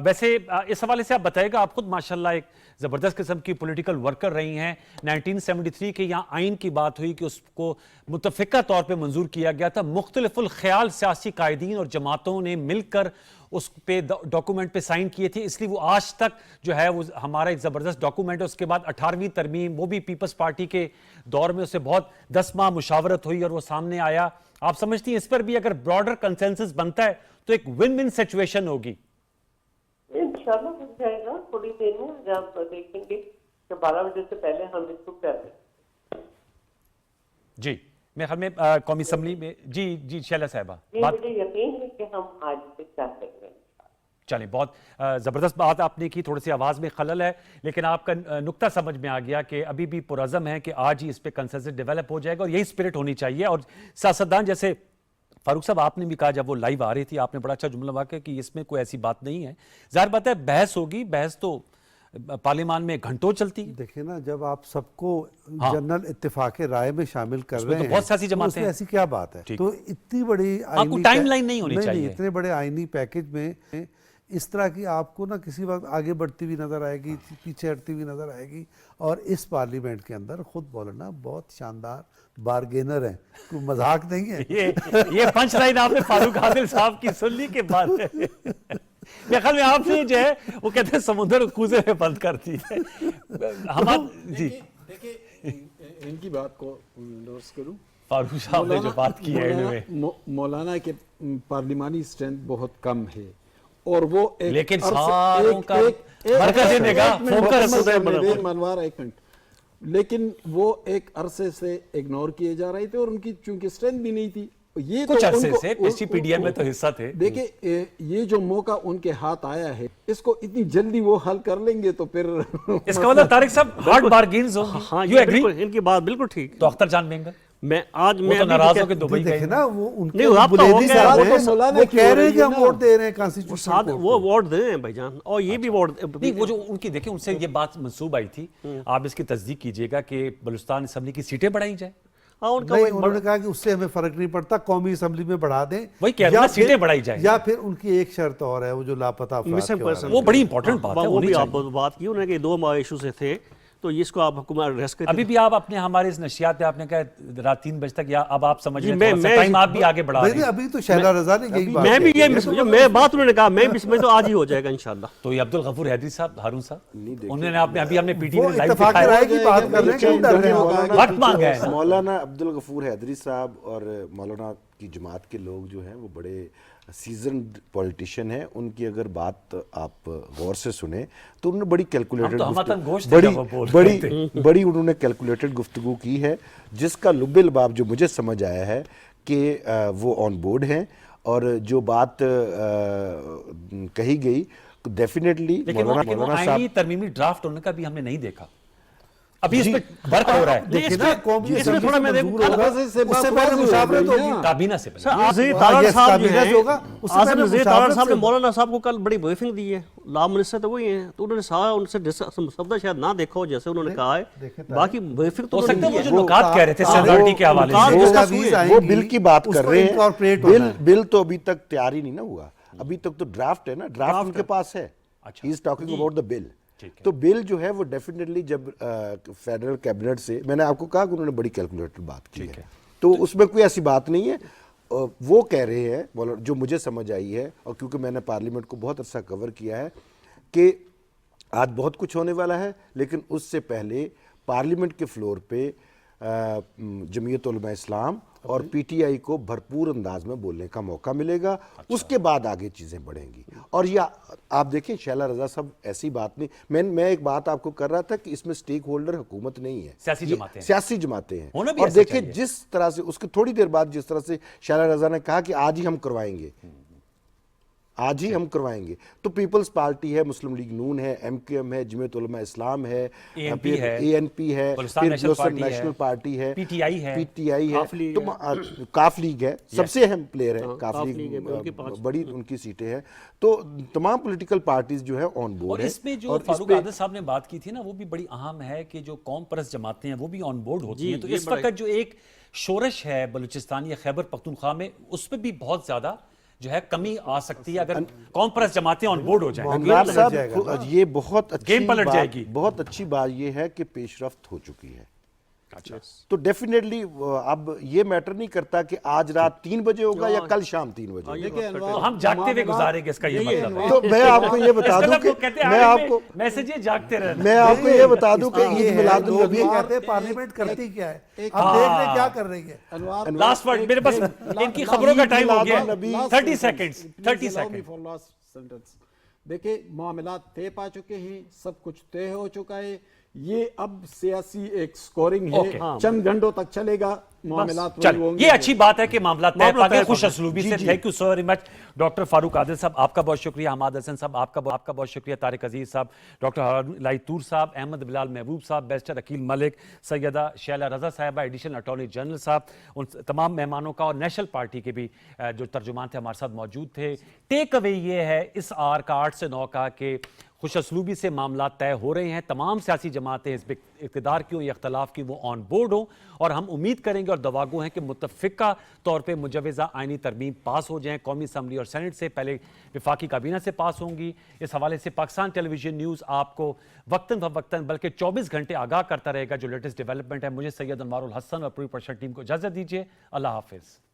वैसे इस हवाले से आप बताएगा, आप खुद माशाल्लाह एक ज़बरदस्त किस्म की पॉलिटिकल वर्कर रही हैं। 1973 के यहाँ आइन की बात हुई कि उसको मुतफ़िका तौर पे मंजूर किया गया था, मुख्तलिफुल ख्याल सियासी कायदीन और जमातों ने मिलकर उस पे डॉक्यूमेंट पे साइन किए थे, इसलिए वो आज तक जो है वो हमारा एक ज़बरदस्त डॉक्यूमेंट है। उसके बाद 18वीं तरमीम, वो भी पीपल्स पार्टी के दौर में उससे बहुत 10 माह मुशावरत हुई और वो सामने आया। आप समझती हैं इस पर भी अगर ब्रॉडर कंसेंसस बनता है तो एक विन विन सिचुएशन होगी? इंशाल्लाह बन जाएगा थोड़ी देर में, जब देखेंगे कि 12 बजे से पहले हम इसको कर दें। जी, मेरे ख्याल में कौमी असम्बली में जी शैला साहिबा नहीं, मुझे यकीन है कि हम आज से कर लेंगे। चलें, बहुत ज़बरदस्त बात आपने की। थोड़ी सी आवाज़ में खलल है, लेकिन आपका नुक्ता समझ में आ गया कि अभी भी पुरज़म है कि आज ही इस पे कंसेंसस डेवलप हो जाएगा, और यही स्पिरिट होनी चाहिए। और सियासतदान जैसे फारूक साहब आपने भी कहा, जब वो लाइव आ रही थी, आपने बड़ा अच्छा जुमला वाक़या कि इसमें कोई ऐसी बात नहीं है। ज़ाहिर बात है बहस होगी, बहस तो पार्लियामान में घंटों चलती है। देखिए ना, जब आप सबको जनरल इत्तेफाक राय में शामिल कर रहे तो हैं बहुत सियासी तो जमातें उसमें हैं। ऐसी क्या बात है? तो इतनी बड़ी आपको टाइमलाइन नहीं होनी चाहिए। इतने बड़े आईनी पैकेज में इस तरह की आपको ना किसी वक्त आगे बढ़ती हुई नजर आएगी, पीछे हटती हुई नजर आएगी। और इस पार्लियामेंट के अंदर खुद बोलना बहुत शानदार बार्गेनर है, कोई मजाक नहीं है। ये पंच लाइन आपने फारूक आदिल साहब की सुन ली के बाद मेरे ख्याल में आपने जो है वो कहते हैं समुद्र कूजे में बंद कर दी है। हम जी देखिए इनकी बात को इंडोर्स करूं, फारूक साहब ने जो बात की है मौलाना के पार्लिमानी स्ट्रेंथ बहुत कम है, और वो एक लेकिन सारों का मरकज़ निगाह फोकस मनवार एक मिनट, लेकिन वो एक अरसे से इग्नोर किए जा रहे थे और उनकी चूंकि स्ट्रेंथ भी नहीं थी। ये कुछ तो अरसे से एसपीडीएम में तो हिस्सा थे। देखिए ये जो मौका उनके हाथ आया है, इसको इतनी जल्दी वो हल कर लेंगे तो फिर इसका मतलब तारिक साहब हार्ड बार्गेन्स होंगी। हाँ, यू एग्री? इनकी बात बिल्कुल ठीक। तो अख्तर जान बेंगल मैं आज मैं तो नाराज होकर दुबई गए देखे ना, वो उनके नहीं, आप तो बुलेदी होंगे, साहब वो हैं, तो वो कह रहे हैं कि हम वोट दे रहे हैं कॉन्स्टिट्यूशन वो वोट दे हैं भाईजान, और ये भी वोट नहीं, वो जो उनकी देखिए उनसे ये बात मंसूब आई थी, आप इसकी तस्दीक कीजिएगा कि बलूचिस्तान असेंबली की सीटें बढ़ाई जाए। हाँ, उनका नहीं, उन्होंने कहा कि उससे हमें फर्क नहीं पड़ता, कौमी असेंबली में बढ़ा दें, वही कह रहे हैं सीटें बढ़ाई जाए। या फिर उनकी एक शर्त और है, वो जो लापता अफराद के बारे में। वो बड़ी इंपॉर्टेंट बात है, वो भी होनी आप बात की उन्होंने कि 2 इशू से थे, तो इसको आप हुकूमत रेस्ट करते। अभी भी आप अपने हमारे इस नशियात पे आपने कहा रात 3 बजे तक, या अब आप समझ रहे मैं हैं टाइम आप भी आगे बढ़ा रहे हैं। अभी तो शैला रजा ने यही बात मैं भी ये कही। मैं बात उन्होंने कहा, मैं भी समझ तो आज ही हो जाएगा इंशाल्लाह। तो ये अब्दुल गफूर हैदरी साहब, हारून साहब, उन्होंने आपने अभी हमने पीटीवी वो में लाइव इत्तेफाक राय की बात कर रहे हैं, क्यों डर रहे हैं? वक्त मांगा है। मौलाना अब्दुल गफूर हैदरी साहब और मौलाना की जमात के लोग जो हैं वो बड़े सीजन्ड पॉलिटिशियन हैं। उनकी अगर बात आप गौर से सुने तो उन्होंने बड़ी कैलकुलेटेड बड़ी उन्होंने कैलकुलेटेड गुफ्तगू की है, जिसका लुब्बे लबाब जो मुझे समझ आया है कि वो ऑन बोर्ड हैं, और जो बात कही गई डेफिनेटली मौलाना साहब तरमीमी ड्राफ्ट होने का भी हमने नहीं देखा, अभी इस पे वर्क हो रहा है। देखिए ना, कौमी इसमें थोड़ा मैं देखूं, उससे पहले मुशावरत होगी, काबीना से पहले। आज़म तारा साहब जो हैं, होगा, उससे आज़म पहले नज़ीर तारा मुशावरत साहब ने से- मौलाना साहब को कल बड़ी ब्रीफिंग दी है, लॉ मिनिस्टर तो वही हैं, तो उन्होंने सारा उनसे शब्द शायद ना देखा हो जैसे उन्होंने कहा है, बाकी ब्रीफिंग तो हो सकता है वो उन्होंने जो दी है। नुकात कह रहे थे सिक्योरिटी के हवाले से, वो बिल की बात कर उसको रहे हैं। incorporate होना है। बिल तो अभी तक तैयार ही नहीं ना हुआ, अभी तक तो ड्राफ्ट है ना, ड्राफ्ट उनके पास है। He is talking about the bill. तो बिल जो है वो डेफिनेटली जब फेडरल कैबिनेट से, मैंने आपको कहा कि उन्होंने बड़ी कैलकुलेटेड बात की है, तो उसमें कोई ऐसी बात नहीं है। वो कह रहे हैं, जो मुझे समझ आई है, और क्योंकि मैंने पार्लियामेंट को बहुत अरसा कवर किया है, कि आज बहुत कुछ होने वाला है, लेकिन उससे पहले पार्लियामेंट के फ्लोर पे जमीयत उलमा इस्लाम और पीटीआई को भरपूर अंदाज में बोलने का मौका मिलेगा। उसके बाद आगे चीज़ें बढ़ेंगी। और या आप देखें, शैला रजा साहब ऐसी बात नहीं, मैं एक बात आपको कर रहा था कि इसमें स्टेक होल्डर हुकूमत नहीं है, सियासी जमातें हैं। और देखें जिस तरह से उसके थोड़ी देर बाद जिस तरह से शैला रजा ने कहा कि आज ही हम करवाएंगे, आज ही हम करवाएंगे, तो पीपल्स पार्टी है, मुस्लिम लीग नून है, एमक्यूएम है, जमीयत उलमा इस्लाम है, एएनपी है, नेशनल पार्टी है, पीटीआई है, तो काफ लीग है, सबसे अहम प्लेयर है काफ लीग, बड़ी उनकी सीटें हैं। तो तमाम पॉलिटिकल पार्टीज जो है ऑन बोर्ड है। इसमें जो फारूक आदिल साहब ने बात की थी ना, वो भी बड़ी अहम है कि जो कौम परस्त जमातें हैं वो भी ऑन बोर्ड होती हैं। तो इस वक्त जो एक शोरश है बलूचिस्तान या खैबर पख्तूनख्वा में, उस पर भी बहुत ज्यादा जो है कमी आ सकती है अगर कौम परस्त जमातें ऑन बोर्ड हो जाएं। ये बहुत अच्छी गेम पलट जाएगी। बहुत अच्छी बात ये है कि पेशरफ्त हो चुकी है। तो डेफिनेटली अब ये मैटर नहीं करता कि आज रात 3 बजे होगा या कल शाम 3 बजे। तो हम जागते हुए गुजारेंगे, इसका ये मतलब है। तो मैं आपको ये बता दूं कि मैसेज ये जागते रहना, मैं आपको ये बता दूं कि ईद मिलादुन नबी कहते हैं पार्लियामेंट करती क्या है, अब देख रहे क्या कर रही है। लास्ट वर्ड मेरे पास, इनकी खबरों का टाइम हो गया, 30 सेकंड्स। देखिए मामलात तय पा चुके हैं, सब कुछ तय हो चुका है, ये अब सियासी एक स्कोरिंग है, चंद घंटों तक चलेगा। मामलात वही चलिए, होंगे ये अच्छी बात है कि मामला तय मामला पाके तय खुश पाके। असलूबी जी, से। जी। Thank you so very much doctor Farooq Adil साहब, आपका बहुत शुक्रिया। हमाद हसन साहब, आपका बहुत शुक्रिया। तारिक अजीज साहब, डॉक्टर हारून लाइतूर साहब, अहमद बिलाल महबूब साहब, बैरिस्टर अकील मलिक, सैयदा शैला रजा साहिबा, एडिशनल अटॉर्नी जनरल साहब, उन तमाम मेहमानों का, और नेशनल पार्टी के भी जो तर्जुमान थे हमारे साथ मौजूद थे। टेक अवे ये है इस आर का 8 से 9 का कि खुश असलूबी से मामला तय हो रहे हैं। तमाम सियासी जमातें हिज़्ब इक़्तिदार की हों या इख्तलाफ की, वो ऑन बोर्ड हों, और हम उम्मीद करेंगे और दवागो हैं कि मुतफ़िका तौर पे मुजव्वज़ा आइनी तरमीम पास हो जाएँ। कौमी असम्बली और सेनेट से पहले वफाकी काबीना से पास होंगी। इस हवाले से पाकिस्तान टेलीविजन न्यूज़ आपको वक्तन फ़वक्तन बल्कि 24 घंटे आगाह करता रहेगा जो लेटेस्ट डेवलपमेंट है। मुझे सैयद अनवारुल हसन और पूरी प्रोडक्शन टीम को इजाज़त दीजिए। अल्लाह हाफ़िज़।